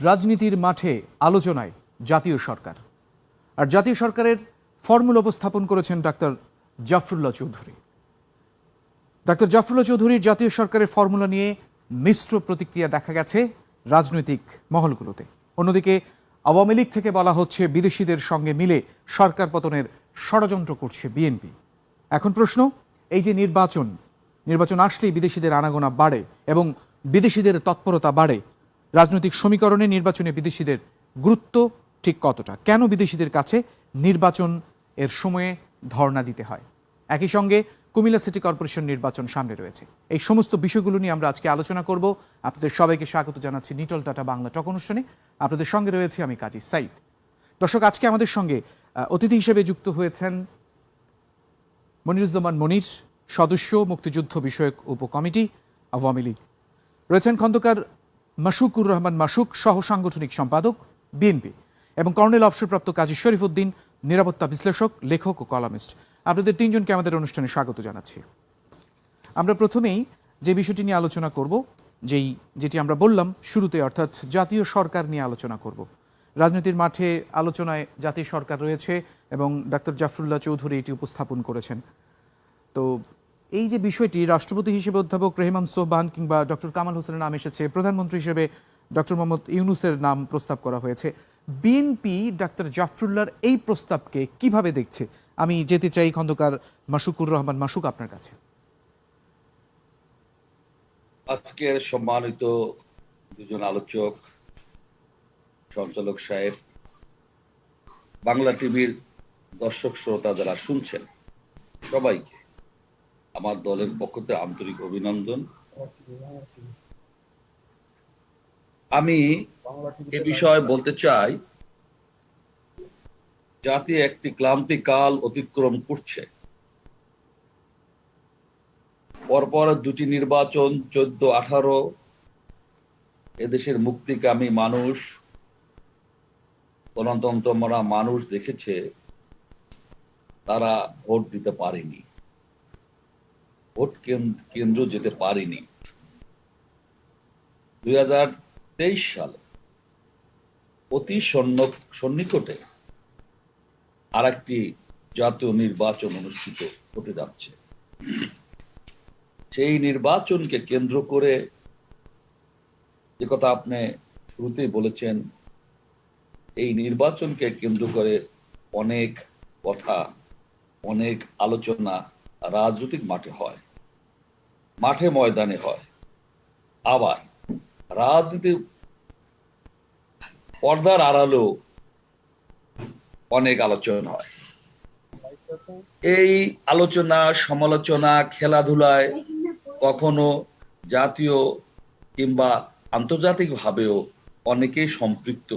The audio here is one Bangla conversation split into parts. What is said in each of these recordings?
রাজনীতির মাঠে আলোচনায় জাতীয় সরকার, আর জাতীয় সরকারের ফর্মুলা উপস্থাপন করেছেন ডাক্তার জাফরুল্লাহ চৌধুরী। ডাক্তার জাফরুল্লাহ চৌধুরীর জাতীয় সরকারের ফর্মুলা নিয়ে মিশ্র প্রতিক্রিয়া দেখা গেছে রাজনৈতিক মহলগুলোতে। অন্যদিকে আওয়ামী লীগ থেকে বলা হচ্ছে বিদেশিদের সঙ্গে মিলে সরকার পতনের ষড়যন্ত্র করছে বিএনপি। এখন প্রশ্ন, এই যে নির্বাচন আসলেই বিদেশিদের আনাগোনা বাড়ে এবং বিদেশিদের তৎপরতা বাড়ে, রাজনৈতিক সমীকরণে নির্বাচনে বিদেশিদের গুরুত্ব ঠিক কতটা? কেন বিদেশিদের কাছে নির্বাচন এর সময়ে ধর্ণা দিতে হয়? একই সঙ্গে কুমিল্লা সিটি কর্পোরেশন নির্বাচন সামনে রয়েছে। এই সমস্ত বিষয়গুলো নিয়ে আমরা আজকে আলোচনা করব। আপনাদের সবাইকে স্বাগত জানাচ্ছি নিটল টাটা বাংলা টক অনুষ্ঠানে। আপনাদের সঙ্গে রয়েছে আমি কাজী সাইদ। দর্শক, আজকে আমাদের সঙ্গে অতিথি হিসেবে যুক্ত হয়েছেন মনিরুজ্জামান মনির, সদস্য মুক্তিযুদ্ধ বিষয়ক উপকমিটি আওয়ামী লীগ। রয়েছেন খন্দকার মাসুকুর রহমান মাসুক, সহ সাংগঠনিক সম্পাদক বিএনপি, এবং কর্নেল অবসরপ্রাপ্ত কাজী শরীফউদ্দিন, নিরাপত্তা বিশ্লেষক, লেখক ও কলামিস্ট। আপনাদের তিনজনকে আমাদের অনুষ্ঠানে স্বাগত জানাচ্ছি। আমরা প্রথমেই যে বিষয়টি নিয়ে আলোচনা করব, যেটি আমরা বললাম শুরুতে, অর্থাৎ জাতীয় সরকার নিয়ে আলোচনা করব। রাজনীতির মাঠে আলোচনায় জাতীয় সরকার রয়েছে এবং ডাক্তার জাফরুল্লাহ চৌধুরী এটি উপস্থাপন করেছেন। তো এই যে বিষয়টি, রাষ্ট্রপতি হিসেবে অধ্যাপক রেহমান সোবহান কিংবা ডক্টর কামাল হোসেনের নাম এসেছে, প্রধানমন্ত্রী হিসেবে ডক্টর মোহাম্মদ ইউনূসের নাম প্রস্তাব করা হয়েছে। বিএনপি ডাক্তার জাফরুল্লাহর এই প্রস্তাবকে কিভাবে দেখছে? আমি যেতে চাই খন্দকার মাসুকুর রহমান মাসুক, আপনার কাছে। আজকের সম্মানিত দুজন আলোচক, সঞ্চালক সাহেব, বাংলা টিভির দর্শক শ্রোতা যারা শুনছেন, সবাইকে আমার দলের পক্ষ থেকে আন্তরিক অভিনন্দন। আমি এ বিষয়ে বলতে চাই, জাতি একটি ক্লান্তিকাল অতিক্রম করছে। পরপর দুটি নির্বাচন, 14-18, এদেশের মুক্তিকামী মানুষ, গণতন্ত্র মানা মানুষ দেখেছে তারা ভোট দিতে পারেনি, ভোট কেন্দ্র যেতে পারেনি। 2023 সালে অতি সন্নিকটে আর একটি জাতীয় নির্বাচন অনুষ্ঠিত হতে যাচ্ছে। সেই নির্বাচনকে কেন্দ্র করে যে কথা আপনি শুরুতেই বলেছেন, এই নির্বাচনকে কেন্দ্র করে অনেক কথা, অনেক আলোচনা রাজনৈতিক মাঠে হয়, মাঠে ময়দানে হয়, আবার রাজনীতির পর্দার আড়ালেও অনেক আলোচনা হয়। এই আলোচনা সমালোচনা খেলাধুলায় কখনো জাতীয় কিংবা আন্তর্জাতিক ভাবেও অনেকেই সম্পৃক্ত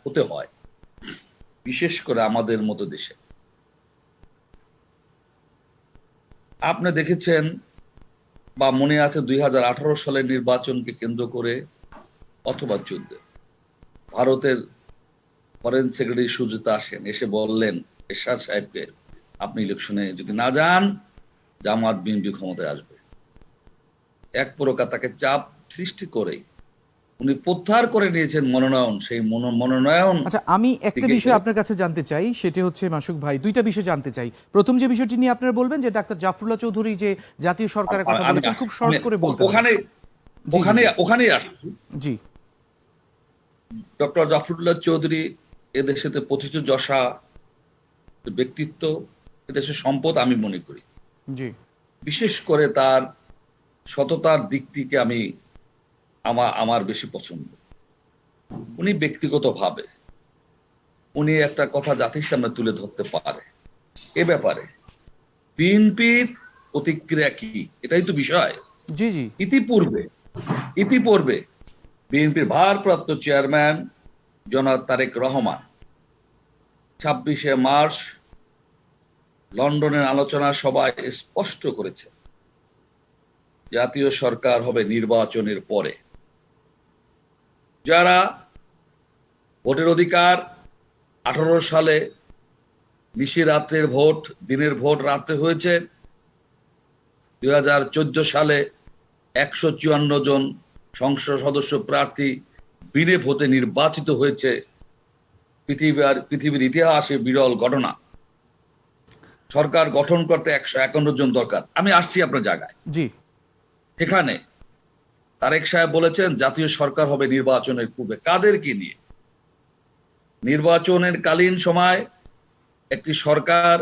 হতে হয়, বিশেষ করে আমাদের মতো দেশে। আপনি দেখেছেন বা মনে আছে 2018 সালের নির্বাচনকে কেন্দ্র করে, অথবা 14, ভারতের ফরেন সেক্রেটারি সুজাতা আসেন, এসে বললেন এরশাদ সাহেবকে, আপনি ইলেকশনে যদি না যান, জামাত বিএনপি ক্ষমতায় আসবে। এক প্রকার তাকে চাপ সৃষ্টি করে উনি প্রত্যাহার করে নিয়েছেন মনোনয়ন। সেই মনোনয়ন। আচ্ছা, আমি একটা বিষয় আপনার কাছে জানতে চাই, সেটি হচ্ছে মাসুক ভাই, দুইটা বিষয় জানতে চাই। প্রথম যে বিষয়টি নিয়ে আপনারা বলবেন, যে ডাক্তার জাফরুল্লাহ চৌধুরী যে জাতীয় সরকারের কথা বলেছেন, খুব শর্ট করে বলতে ওখানে আসছি। জি, ডক্টর জাফরুল্লাহ চৌধুরী এদেশেতে প্রথিতযশা ব্যক্তিত্ব, এদেশের সম্পদ আমি মনে করি। জি, বিশেষ করে তার সততার দিকটিকে আমার বেশি পছন্দ। উনি ব্যক্তিগতভাবে উনি একটা কথা জাতির সামনে তুলে ধরতে পারে। এ ব্যাপারে বিএনপির প্রতিক্রিয়া কি, এটাই তো বিষয়। জি, জি। ইতিপূর্বে বিএনপির ভারপ্রাপ্ত চেয়ারম্যান জনাব তারেক রহমান 26শে মার্চ লন্ডনের আলোচনা সভায় স্পষ্ট করেছে, জাতীয় সরকার হবে নির্বাচনের পরে। যারা ভোটের অধিকার 18 সালে নিশি রাত্রের ভোট, দিনের ভোট রাত্রে হয়েছে, 2014 সালে 154 জন সংসদ সদস্য প্রার্থী বিলে ভোটে নির্বাচিত হয়েছে পৃথিবীর ইতিহাসে বিরল ঘটনা। সরকার গঠন করতে 151 জন দরকার। আমি আসছি আপনার জায়গায়। জি, এখানে তারেক সাহেব বলেছেন জাতীয় সরকার হবে নির্বাচনের পূর্বে। কাদেরকে নিয়ে? নির্বাচনের কালীন সময় একটি সরকার,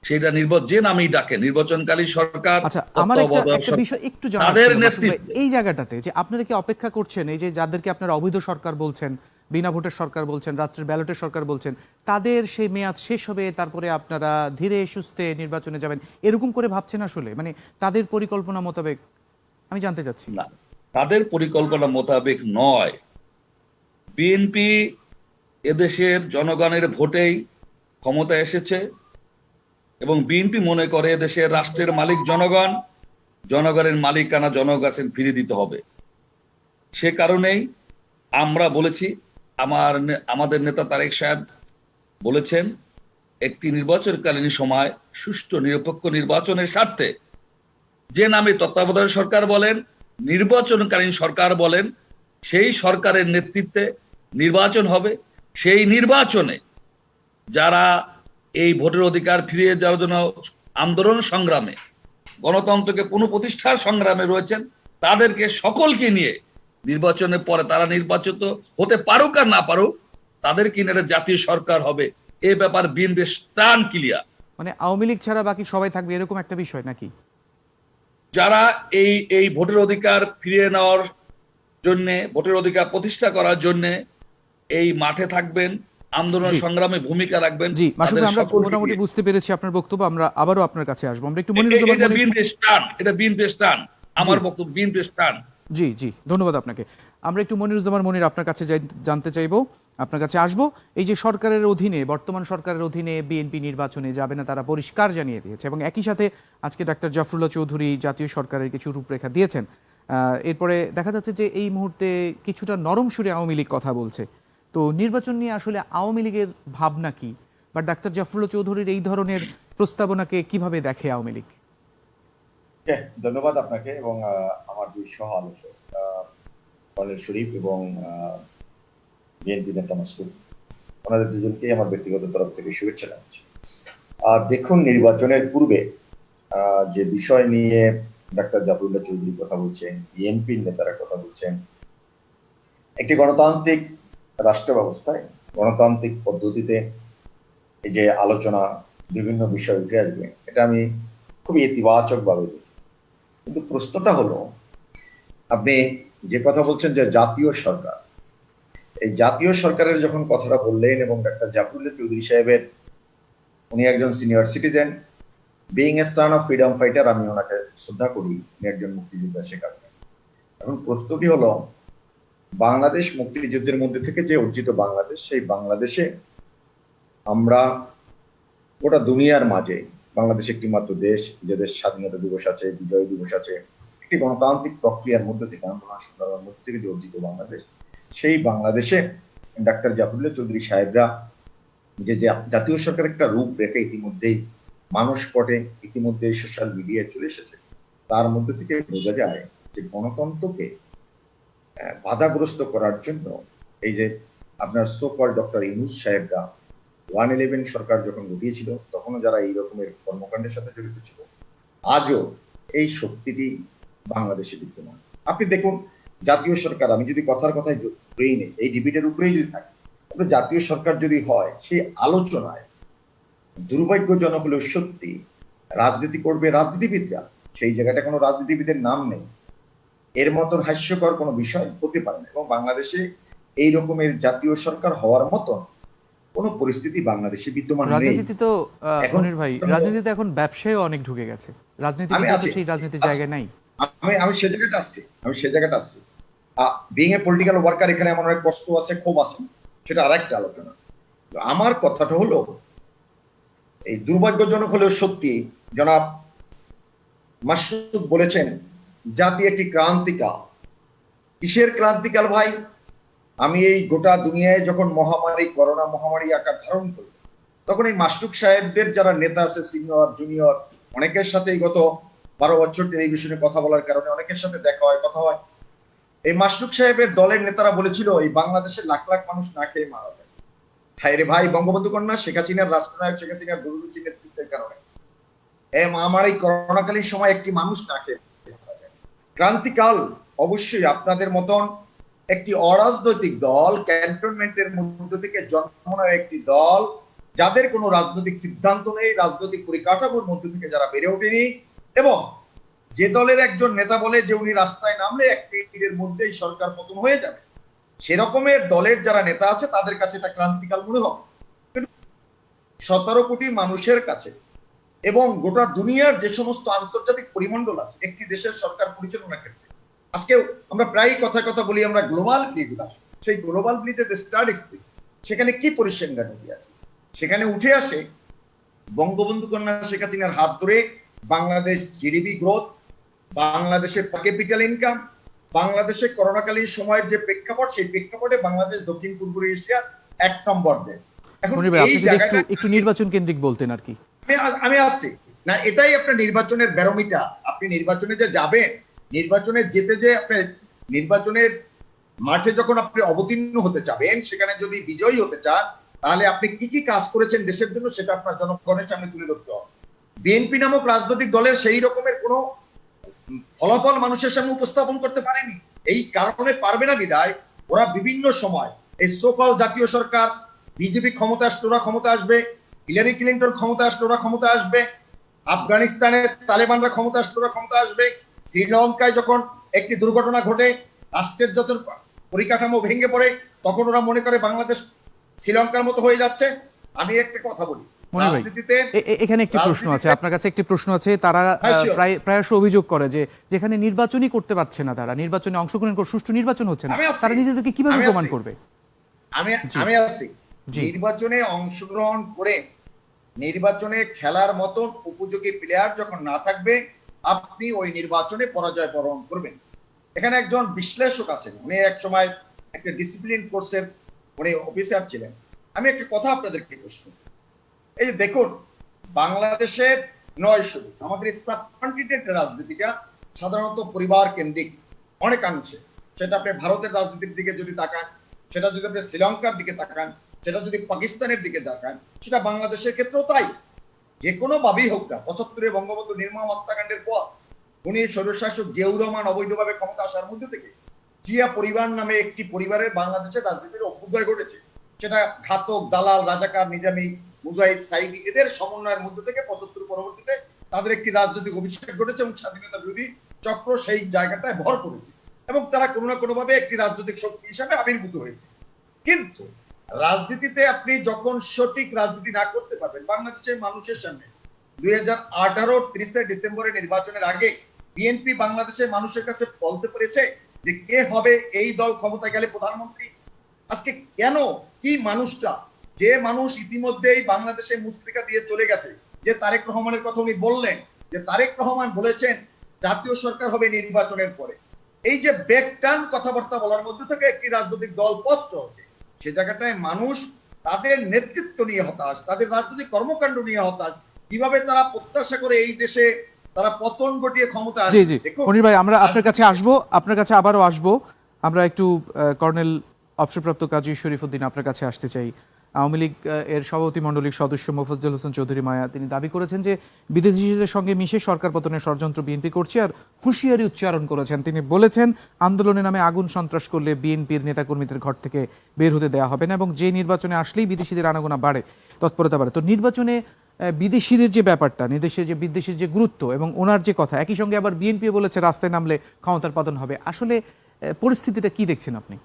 সেটা যে নামেই ডাকে, নির্বাচনকালী সরকার, আচ্ছা, আমার একটা তত্ত্বাবধায়ক একটা বিষয় একটু জানার তাদের ছিল মাসুদ ভাই, নেতৃত্বে। এই জায়গাটাতে যে আপনারা কি অপেক্ষা করছেন, এই যে যাদেরকে আপনারা অবৈধ সরকার বলছেন, বিনা ভোটের সরকার বলছেন, রাত্রের ব্যালটের সরকার বলছেন, তাদের সেই মেয়াদ শেষ হবে, তারপরে আপনারা ধীরে সুস্থে নির্বাচনে যাবেন, এরকম করে ভাবছেন আসলে? মানে তাদের পরিকল্পনা মোতাবেক? আমি জানতে চাচ্ছি। না, তাদের পরিকল্পনা মোতাবেক নয়। বিএনপি এদেশের জনগণের ভোটেই ক্ষমতা এসেছে এবং বিএনপি মনে করে দেশের রাষ্ট্রের মালিক জনগণ, জনগণের মালিকানা জনগণের ফিরিয়ে দিতে হবে। সে কারণেই আমরা বলেছি, আমাদের নেতা তারেক সাহেব বলেছেন একটি নির্বাচনকালীন সময় সুষ্ঠু নিরপেক্ষ নির্বাচনের স্বার্থে, যে নামে তত্ত্বাবধায়ক সরকার বলেন, নির্বাচনকালীন সরকার বলেন, সেই সরকারের নেতৃত্বে নির্বাচন হবে। সেই নির্বাচনে যারা এই ভোটের অধিকার ফিরিয়ে যাওয়ার জন্য আন্দোলন সংগ্রামে, গণতন্ত্রকে পুনঃপ্রতিষ্ঠার সংগ্রামে রয়েছেন, তাদেরকে সকলকে নিয়ে নির্বাচনের পরে তারা নির্বাচিত হতে পারুক আর না পারুক, তাদেরকে নিয়ে একটা জাতীয় সরকার হবে। এই ব্যাপার বিএনপি স্টান ক্লিয়ার। মানে আওয়ামী লীগ ছাড়া বাকি সবাই থাকবে, এরকম একটা বিষয় নাকি? যারা এই ভোটের অধিকার ফিরিয়ে নেওয়ার জন্য, ভোটের অধিকার প্রতিষ্ঠা করার জন্য এই মাঠে থাকবেন, আন্দোলন জি, সংগ্রামে ভূমিকা রাখবেন, জি মাসুদ তাদের ভাই, আমরা সকলকে মোটামুটি নিয়ে। বুঝতে পেরেছি আপনার বক্তব্য। আমরা আবারও আপনার কাছে আসবো। আমরা একটু মনিরুজ্জামান এটা মনির। বিএনপি স্টান, এটা বিএনপি স্টান। জি আমার বক্তব্য বিএনপি স্টান। জি জি, ধন্যবাদ আপনাকে। আমরা একটু মনিরুজ্জামান মনির আপনার কাছে জানতে চাইবো, আপনার কাছে আসবো। এই যে সরকারের অধীনে, বর্তমান সরকারের অধীনে বিএনপি নির্বাচনে যাবে না, তারা পরিষ্কার জানিয়ে দিয়েছে, এবং একই সাথে আজকে ডাক্তার জাফরুল্লাহ চৌধুরী জাতীয় সরকারের কিছু রূপরেখা দিয়েছেন। এরপরে দেখা যাচ্ছে যে এই মুহূর্তে কিছুটা নরম সুরে আওয়ামী লীগ কথা বলছে। তো নির্বাচন নিয়ে আসলে আওয়ামী লীগের ভাবনা কি, বা ডাক্তার জাফরুল্লাহ চৌধুরীর এই ধরনের প্রস্তাবনাকে কিভাবে দেখে আওয়ামী লীগ? ধন্যবাদ আপনাকে এবং আমার দুই সহ আলোচক কর্নেল শরীফ এবং বিএনপি নেতা মাসুদ, ওনাদের দুজনকেই আমার ব্যক্তিগত তরফ থেকে শুভেচ্ছা জানাচ্ছি। দেখুন, নির্বাচনের পূর্বে যে বিষয় নিয়ে ডাক্তার জাফরুল্লাহ চৌধুরী কথা বলছেন, বিএনপির নেতারা কথা বলছেন, একটি গণতান্ত্রিক রাষ্ট্র ব্যবস্থায় গণতান্ত্রিক পদ্ধতিতে এই যে আলোচনা, বিভিন্ন বিষয় উঠে আসবে, এটা আমি খুবই ইতিবাচক ভাবে দেখি। কিন্তু প্রশ্নটা হলো, আপনি যে কথা বলছেন যে জাতীয় সরকার, এই জাতীয় সরকারের যখন কথাটা বললেন, এবং ডাক্তার জাফরুল্লাহ চৌধুরী সাহেবের, উনি একজন senior citizen, being a son of freedom fighter, আমি ওনাকে শ্রদ্ধা করি, উনি একজন মুক্তিযোদ্ধা। সে কারণে এখন প্রশ্নটি হলো, বাংলাদেশ মুক্তিযুদ্ধের মধ্যে থেকে যে অর্জিত বাংলাদেশ, সেই বাংলাদেশে আমরা গোটা দুনিয়ার মাঝে, বাংলাদেশ একটি মাত্র দেশ, যে দেশ স্বাধীনতা দিবস আছে, বিজয় দিবস আছে, একটি গণতান্ত্রিক প্রক্রিয়ার মধ্যে থেকে, আন্দোলন সংগ্রামের মধ্যে থেকে যে অর্জিত বাংলাদেশ, সেই বাংলাদেশে ডাক্তার জাফরুল্লাহ চৌধুরী সাহেবরা যে জাতীয় সরকার একটা রূপরেখা ইতিমধ্যেই মানুষ পটে, ইতিমধ্যে সোশ্যাল মিডিয়ায় চলে এসেছে, তার মধ্যে থেকে বোঝা যায় যে গণতন্ত্রকে বাধাগ্রস্ত করার জন্য এই যে আপনার সোকল ডক্টর ইউনূস সাহেবরা 111 সরকার যখন গঠিয়েছিল, তখনও যারা এই রকমের কর্মকাণ্ডের সাথে জড়িত ছিল, আজও এই শক্তিটি বাংলাদেশে বিদ্যমান। আপনি দেখুন, জাতীয় সরকার, আমি যদি কথার কথায় ধরেই নেই, এই ডিবেটের উপরেই যদি থাকে, তবে জাতীয় সরকার যদি হয়, সেই আলোচনায় দুর্ভাগ্যজনক হলেও সত্যি রাজনীতি করবে রাজনীতিবিদরা, সেই জায়গাটা কোনো রাজনীতিবিদের নাম নেই। এর মতন হাস্যকর কোনো বিষয় হতে পারে না, এবং বাংলাদেশে এই রকমের জাতীয় সরকার হওয়ার মতন কোনো পরিস্থিতি বাংলাদেশে বিদ্যমান নেই। রাজনীতি তো এখন মনির ভাই, রাজনীতিতে এখন ব্যবসায় অনেক ঢুকে গেছে, রাজনীতিবিদ তো সেই রাজনীতির জায়গায় নাই। আমি সে জায়গাটা আসছি। বিং এ পলিটিক্যাল ওয়ার্কার, এখানে আমার অনেক কষ্ট আছে, ক্ষোভ আছে, সেটা আরেকটা আলোচনা। আমার কথাটা হলো, এই দুর্ভাগ্যজনক হলেও সত্যি, জনাব মাসুদ বলেছেন জাতি একটি ক্রান্তিকাল। কিসের ক্রান্তিকাল ভাই? আমি এই গোটা দুনিয়ায় যখন মহামারী, করোনা মহামারী আকার ধারণ করল, তখন এই মাসুদ সাহেবদের যারা নেতা আছে, সিনিয়র জুনিয়র, অনেকের সাথে গত 12 বছর টেলিভিশনে কথা বলার কারণে অনেকের সাথে দেখা হয়, কথা হয়। এই মাশরুক সাহেবের দলের নেতারা বলেছিল এই বাংলাদেশের লাখ লাখ মানুষ না খেয়ে মারা যাবে। হায় রে ভাই, বঙ্গবন্ধু কন্যা শেখ হাসিনার রাষ্ট্রনায়ক শেখ হাসিনার দূরদর্শী নেতৃত্বের কারণে আমার এই করোনাকালীন সময় একটি মানুষ না খেয়ে মারা যায়। ক্রান্তিকাল অবশ্যই আপনাদের মতন একটি অরাজনৈতিক দল, ক্যান্টনমেন্টের মধ্য থেকে জন্ম নেওয়া একটি দল, যাদের কোনো রাজনৈতিক সিদ্ধান্ত নেই, রাজনৈতিক পরিকাঠামোর মধ্য থেকে যারা বেড়ে ওঠেনি, এবং যে দলের একজন নেতা বলে যে উনি রাস্তায় নামলে এক মিনিটের মধ্যেই সরকার পতন হয়ে যাবে, সেরকমের দলের যারা নেতা আছে তাদের কাছে এটা ক্রান্তিকাল মনে হবে। 17 কোটি মানুষের কাছে এবং গোটা দুনিয়ার যে সমস্ত আন্তর্জাতিক পরিমণ্ডল আছে একটি দেশের সরকার পরিচালনার ক্ষেত্রে, আজকে আমরা প্রায়ই কথা বলি আমরা গ্লোবাল ভিলেজ, সেই গ্লোবাল ভিলেজের স্ট্যাটিস্টিক সেখানে কি পরিসংখ্যান আছে, সেখানে উঠে আসে বঙ্গবন্ধু কন্যা শেখ হাসিনার হাত ধরে বাংলাদেশ জিডিপি গ্রোথ, বাংলাদেশের পার ক্যাপিটাল ইনকাম, বাংলাদেশের করোনাকালীন সময়ের যে প্রেক্ষাপট, সেই প্রেক্ষাপটে বাংলাদেশ দক্ষিণ পূর্ব এশিয়ার 1 নম্বর দেশ। এখন এই জায়গাটা একটু নির্বাচন কেন্দ্রিক বলতেন আর কি। আমি আসছি না, এটাই আপনার নির্বাচনের ব্যারোমিটার। আপনি নির্বাচনে যে যাবেন, নির্বাচনে যেতে যে আপনি নির্বাচনের মাঠে যখন আপনি অবতীর্ণ হতে চাবেন, সেখানে যদি বিজয়ী হতে চান, তাহলে আপনি কি কি কাজ করেছেন দেশের জন্য সেটা আপনার জনগণের সামনে তুলে ধরতে হবে। বিএনপি নামক রাজনৈতিক দলের সেই রকমের কোনো ফলাফল মানুষের সামনে উপস্থাপন করতে পারেনি। এই কারণে পারবে না বিধায় ওরা বিভিন্ন সময় এই সোকল জাতীয় সরকার, বিজেপি ক্ষমতা আসলে ওরা ক্ষমতা আসবে, হিলারি ক্লিন্টন ক্ষমতা আসলে ওরা ক্ষমতা আসবে, আফগানিস্তানে তালেবানরা ক্ষমতা আসলে ওরা ক্ষমতা আসবে, শ্রীলঙ্কায় যখন একটি দুর্ঘটনা ঘটে রাষ্ট্রের যত পরিকাঠামো ভেঙে পড়ে, তখন ওরা মনে করে বাংলাদেশ শ্রীলঙ্কার মতো হয়ে যাচ্ছে। আমি একটা কথা বলি, এখানে একটি প্রশ্ন আছে, আপনার কাছে একটি প্রশ্ন আছে। তারা প্রায়শ অভিযোগ করে যে যেখানে নির্বাচনই করতে পারছে না, তারা নির্বাচনে অংশগ্রহণ করে সুষ্ঠু নির্বাচন হচ্ছে না, তারা নিজেদেরকে কিভাবে প্রমাণ করবে? আমি আসছি, নির্বাচনে অংশগ্রহণ করে নির্বাচনে খেলার মতন উপযোগী প্লেয়ার যখন না থাকবে, আপনি ওই নির্বাচনে পরাজয় বরণ করবেন। এখানে একজন বিশ্লেষক আছেন, উনি এক সময় একটা ডিসিপ্লিন ফোর্সের উনি অফিসার ছিলেন। আমি একটা কথা আপনাদেরকে প্রশ্ন, এই যে দেখুন, বাংলাদেশের নয়, শুধু আমাদের সাবকন্টিনেন্টের রাজনীতিটা সাধারণত পরিবার কেন্দ্রিক অনেকাংশে। সেটা আপনি ভারতের রাজনীতির দিকে যদি তাকান, সেটা যদি আপনি শ্রীলঙ্কার দিকে তাকান, সেটা যদি পাকিস্তানের দিকে তাকান, সেটা বাংলাদেশের ক্ষেত্রেও তাই। যে কোনো ভাবেই হোক না, 75-এ বঙ্গবন্ধু নির্মম হত্যাকাণ্ডের পর উনি স্বৈরশাসক জিয়াউর রহমান অবৈধভাবে ক্ষমতা আসার মধ্যে থেকে জিয়া পরিবার নামে একটি পরিবারের বাংলাদেশের রাজনীতির অভ্যুদয় ঘটেছে। সেটা ঘাতক, দালাল, রাজাকার, নিজামী, মুজাহিদ, সাইদি এদের সমন্বয়ের মধ্যে থেকে 75 পরবর্তীতে তাদের একটি রাজনৈতিক অভিষেক ঘটেছে এবং স্বাধীনতা বিরোধী চক্র সেই জায়গাটায় ভর করেছে এবং তারা কোনো না কোনো ভাবে একটি রাজনৈতিক শক্তি হিসাবে আবির্ভূত হয়েছে। কিন্তু রাজনীতিতে আপনি যখন সঠিক রাজনীতি না করতে পারবেন, বাংলাদেশের মানুষের সামনে 2018 30 ডিসেম্বরের নির্বাচনের আগে বিএনপি বাংলাদেশের মানুষের কাছে বলতে পেরেছে যে কে হবে এই দল ক্ষমতায় গেলে প্রধানমন্ত্রী। আজকে কেন, কি মানুষটা, যে মানুষ ইতিমধ্যেই বাংলাদেশে মুস্তিকা দিয়ে চলে গেছে, যে তারেক রহমানের কথা উনি বললেন, যে তারেক রহমান বলেছেন জাতীয় সরকার হবে নির্বাচনের পরে, এই যে ব্যাকটান কথাবার্তা বলার মধ্যে থেকে একটি রাজনৈতিক দল পথ চলছে, সে জায়গাটায় মানুষ তাদের নেতৃত্ব নিয়ে হতাশ, তাদের রাজনৈতিক কর্মকাণ্ড নিয়ে হতাশ। কিভাবে তারা প্রত্যাশা করে এই দেশে তারা পতন ঘটিয়ে ক্ষমতা আসবে। জি জি মনির ভাই, আমরা আপনার কাছে আসবো, আপনার কাছে আবারও আসবো। আমরা একটু কর্নেল অবসরপ্রাপ্ত কাজী শরীফউদ্দিন আপনার কাছে আসতে চাই। আওয়ামী লীগ এর সভাপতি মণ্ডলীর সদস্য মোফাজ্জল হোসেন চৌধুরী মায়া তিনি দাবি করেছেন যে বিদেশিদের সঙ্গে মিশে সরকার পতনের ষড়যন্ত্র বিএনপি করছে, আর হুঁশিয়ারি উচ্চারণ করেছেন। তিনি বলেছেন আন্দোলনের নামে আগুন সন্ত্রাস করলে বিএনপির নেতাকর্মীদের ঘর থেকে বের হতে দেওয়া হবে না, এবং যে নির্বাচনে আসলেই বিদেশিদের আনাগোনা বাড়ে, তৎপরতা বাড়ে। তো নির্বাচনে বিদেশিদের যে ব্যাপারটা, বিদেশের যে গুরুত্ব এবং ওনার যে কথা, একই সঙ্গে আবার বিএনপি বলেছে রাস্তায় নামলে ক্ষমতার পতন হবে, আসলে পরিস্থিতিটা কি দেখছেন আপনি?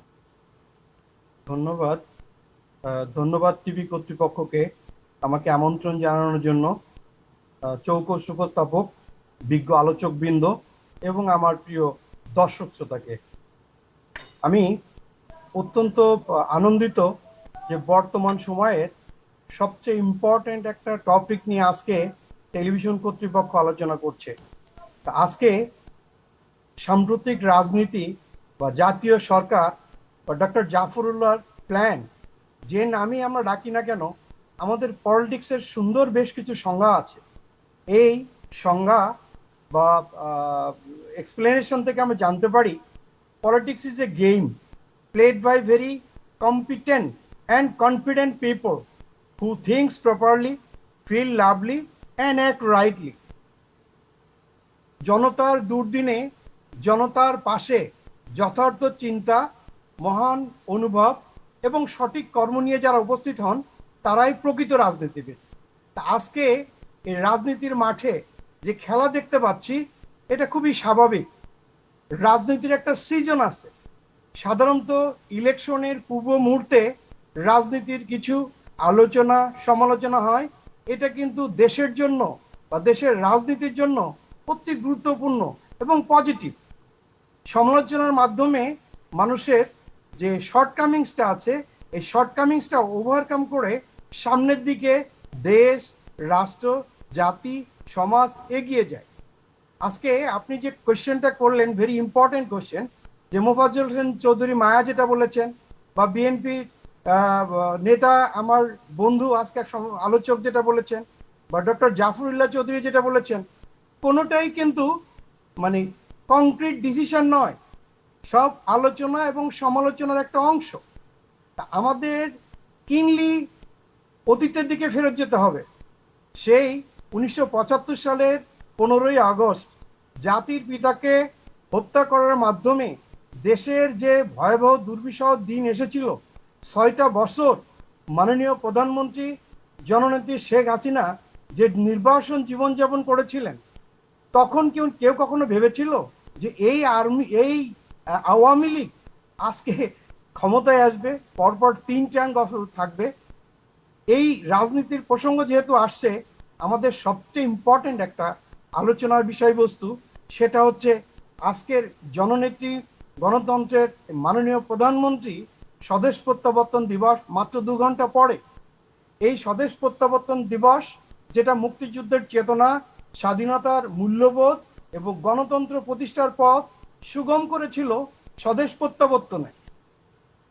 ধন্যবাদ টিভি কর্তৃপক্ষকে আমাকে আমন্ত্রণ জানানোর জন্য, চৌকস উপস্থাপক, বিজ্ঞ আলোচক বৃন্দ এবং আমার প্রিয় দর্শক শ্রোতাকে। আমি অত্যন্ত আনন্দিত যে বর্তমান সময়ের সবচেয়ে ইম্পর্টেন্ট একটা টপিক নিয়ে আজকে টেলিভিশন কর্তৃপক্ষ আলোচনা করছে। আজকে সাম্প্রতিক রাজনীতি বা জাতীয় সরকার বা ডক্টর জাফরুল্লাহর প্ল্যান, যে নামই আমরা ডাকি না কেন, আমাদের পলিটিক্সের সুন্দর বেশ কিছু সংজ্ঞা আছে। এই সংজ্ঞা বা এক্সপ্লেনেশন থেকে আমরা জানতে পারি politics is a game played by very competent and confident people who thinks properly, feel lovely and act rightly. জনতার দুর্দিনে জনতার পাশে যথার্থ চিন্তা, মহান অনুভব এবং সঠিক কর্ম নিয়ে যারা উপস্থিত হন তারাই প্রকৃত রাজনীতিবিদ। তা আজকে এই রাজনীতির মাঠে যে খেলা দেখতে পাচ্ছি এটা খুবই স্বাভাবিক। রাজনীতির একটা সিজন আছে। সাধারণত ইলেকশনের পূর্ব মুহূর্তে রাজনীতির কিছু আলোচনা সমালোচনা হয়। এটা কিন্তু দেশের জন্য বা দেশের রাজনীতির জন্য অতি গুরুত্বপূর্ণ এবং পজিটিভ। সমালোচনার মাধ্যমে মানুষের যে শর্টকামিংসটা আছে এই শর্টকামিংসটা ওভারকাম করে সামনের দিকে দেশ, রাষ্ট্র, জাতি, সমাজ এগিয়ে যায়। আজকে আপনি যে কোয়েশ্চেনটা করলেন, ভেরি ইম্পর্টেন্ট কোয়েশ্চেন, যে মোফাজ্জল হোসেন চৌধুরী মায়া যেটা বলেছেন বা বিএনপি নেতা আমার বন্ধু আজকের আলোচক যেটা বলেছেন বা ডক্টর জাফরুল্লাহ চৌধুরী যেটা বলেছেন, কোনোটাই কিন্তু মানে কংক্রিট ডিসিশন নয়, সব আলোচনা এবং সমালোচনার একটা অংশ। তা আমাদের কিনলি অতীতের দিকে ফেরত যেতে হবে। সেই 1975 সালের 15ই আগস্ট জাতির পিতাকে হত্যা করার মাধ্যমে দেশের যে ভয়াবহ দুর্বিষহ দিন এসেছিল, 6টা বছর মাননীয় প্রধানমন্ত্রী জননেত্রী শেখ হাসিনা যে নির্বাসন জীবনযাপন করেছিলেন, তখন কেউ কখনো ভেবেছিল যে এই আওয়ামী লীগ আজকে ক্ষমতায় আসবে, পরপর 3 টার্ম থাকবে? এই রাজনীতির প্রসঙ্গ যেহেতু আসছে, আমাদের সবচেয়ে ইম্পর্টেন্ট একটা আলোচনার বিষয়বস্তু সেটা হচ্ছে আজকের জননেত্রী গণতন্ত্রের মাননীয় প্রধানমন্ত্রী স্বদেশ প্রত্যাবর্তন দিবস মাত্র 2 ঘন্টা পরে। এই স্বদেশ প্রত্যাবর্তন দিবস যেটা মুক্তিযুদ্ধের চেতনা, স্বাধীনতার মূল্যবোধ এবং গণতন্ত্র প্রতিষ্ঠার পথ সুগম করেছিল স্বদেশ প্রত্যাবর্তনে।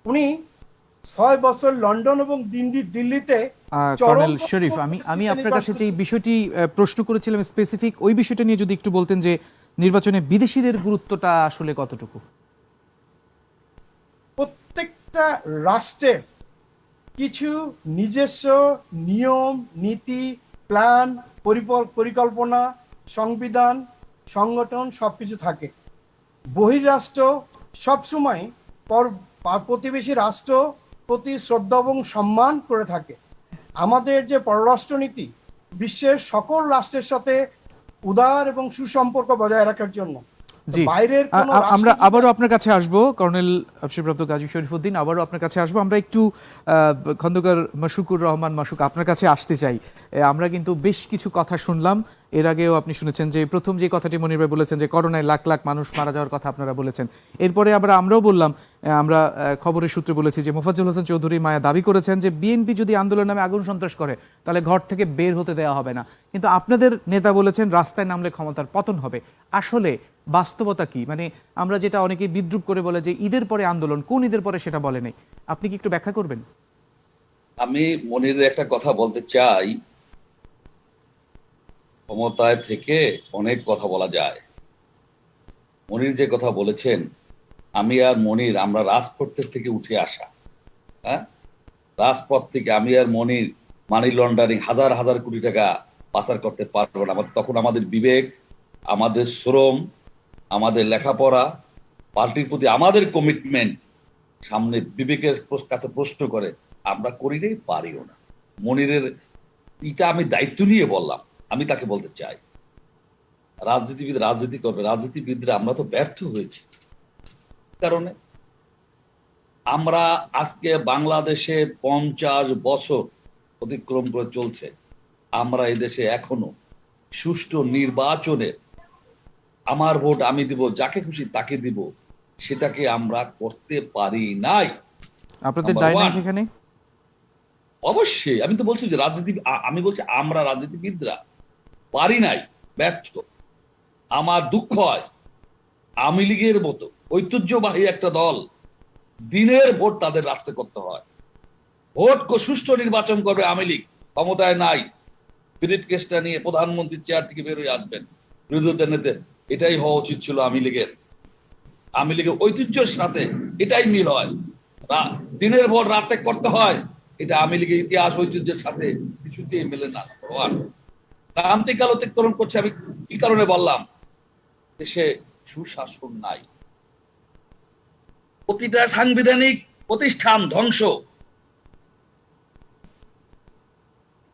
উনি 6 বছর লন্ডন এবং দিল্লিতে কর্নেল শরীফ, আমি আপনার কাছে যে বিষয়টি প্রশ্ন করেছিলাম স্পেসিফিক ওই বিষয়টা নিয়ে যদি একটু বলতেন যে নির্বাচনে বিদেশিদের গুরুত্বটা আসলে কতটুকু? প্রত্যেকটা রাষ্ট্রের কিছু নিজস্ব নিয়ম, নীতি, প্ল্যান, পরিকল্পনা, সংবিধান, সংগঠন সবকিছু থাকে। বহির্রাষ্ট্র সবসময় প্রতিবেশী রাষ্ট্র প্রতি শ্রদ্ধা এবং সম্মান করে থাকে। আমাদের যে পররাষ্ট্রনীতি বিশ্বের সকল রাষ্ট্রের সাথে উদার এবং সুসম্পর্ক বজায় রাখার জন্য। জি, বাইরের আমরা আবারও আপনার কাছে আসবো কর্নেল অবসরপ্রাপ্ত গাজী শরীফউদ্দিন, আবারও আপনার কাছে আসবো। আমরা একটু খন্দকার মাশুকুর রহমান মাশুক আপনার কাছে আসতে চাই। আমরা কিন্তু বেশ কিছু কথা শুনলাম, এর আগেও আপনি শুনেছেন যে প্রথম যে কথাটি মনির ভাই বলেছেন যে করোনায় লাখ লাখ মানুষ মারা যাওয়ার কথা আপনারা বলেছেন। এরপরে আমরাও বললাম, আমরা খবরের সূত্রে বলেছি যে মোফাজ্জল হোসেন চৌধুরী মায়া দাবি করেছেন যে বিএনপি যদি আন্দোলন নামে আগুন সন্ত্রাস করে তাহলে ঘর থেকে বের হতে দেওয়া হবে না। কিন্তু আপনাদের নেতা বলেছেন রাস্তায় নামলে ক্ষমতার পতন হবে। আসলে বাস্তবতা কি? মানে আমরা যেটা অনেকে বিদ্রুপ করে বলে যে ঈদের পরে আন্দোলন, কোন ঈদের পরে সেটা বলে নেই। আপনি কি একটু ব্যাখ্যা করবেন? আমি মনিরের একটা কথা বলতে চাই, ক্ষমতায় থেকে অনেক কথা বলা যায়। মনির যে কথা বলেছেন, আমি আর মনির আমরা রাজপথের থেকে উঠে আসা, হ্যাঁ, রাজপথ থেকে আমি আর মনির মানি লন্ডারিং হাজার হাজার কোটি টাকা পাচার করতে পারবো না। তখন আমাদের বিবেক, আমাদের শ্রম, আমাদের লেখাপড়া, পার্টির প্রতি আমাদের কমিটমেন্ট সামনে বিবেকের কাছে প্রশ্ন করে আমরা করিনি, পারিও না। মনিরের এটা আমি দায়িত্ব নিয়ে বললাম। আমি তাকে বলতে চাই, রাজনীতিবিদ রাজনীতি করবে, রাজনীতিবিদরা আমরা তো ব্যর্থ হয়েছি। কারণে আমরা আজকে বাংলাদেশে 50 বছর অতিক্রম করে চলছে, আমরা এই দেশে এখনো সুষ্ঠু নির্বাচনে আমার ভোট আমি দিব, যাকে খুশি তাকে দিব, সেটাকে আমরা করতে পারি নাই। আপনাদের দায় নাই সেখানে? অবশ্যই। আমি তো বলছি যে আমি বলছি আমরা রাজনীতিবিদরা পারি নাই, ব্যর্থ। আমার দুঃখ হয় আওয়ামী লীগের মতো ঐতিহ্যবাহী একটা দল দিনের ভোট তাদের রাখতে করতে হয়। ভোট সুষ্ঠু নির্বাচন করবে আওয়ামী লীগ, ক্ষমতায় নাই, ব্রিফ কেসটা নিয়ে প্রধানমন্ত্রীর চেয়ার থেকে বের হয়ে আসবেন বিরোধীদের নেতা। এটাই হওয়া উচিত ছিল আওয়ামী লীগের। আওয়ামী লীগের ঐতিহ্যের সাথে এটাই মিল হয়। দিনের ভোর রাতে করতে হয়, এটা আওয়ামী লীগের ইতিহাস ঐতিহ্যের সাথে কিছুতেই মেলে না। ক্রান্তিকাল অতিক্রম করছে। আমি কি কারণে বললাম? দেশে সুশাসন নাই, প্রতিটা সাংবিধানিক প্রতিষ্ঠান ধ্বংস।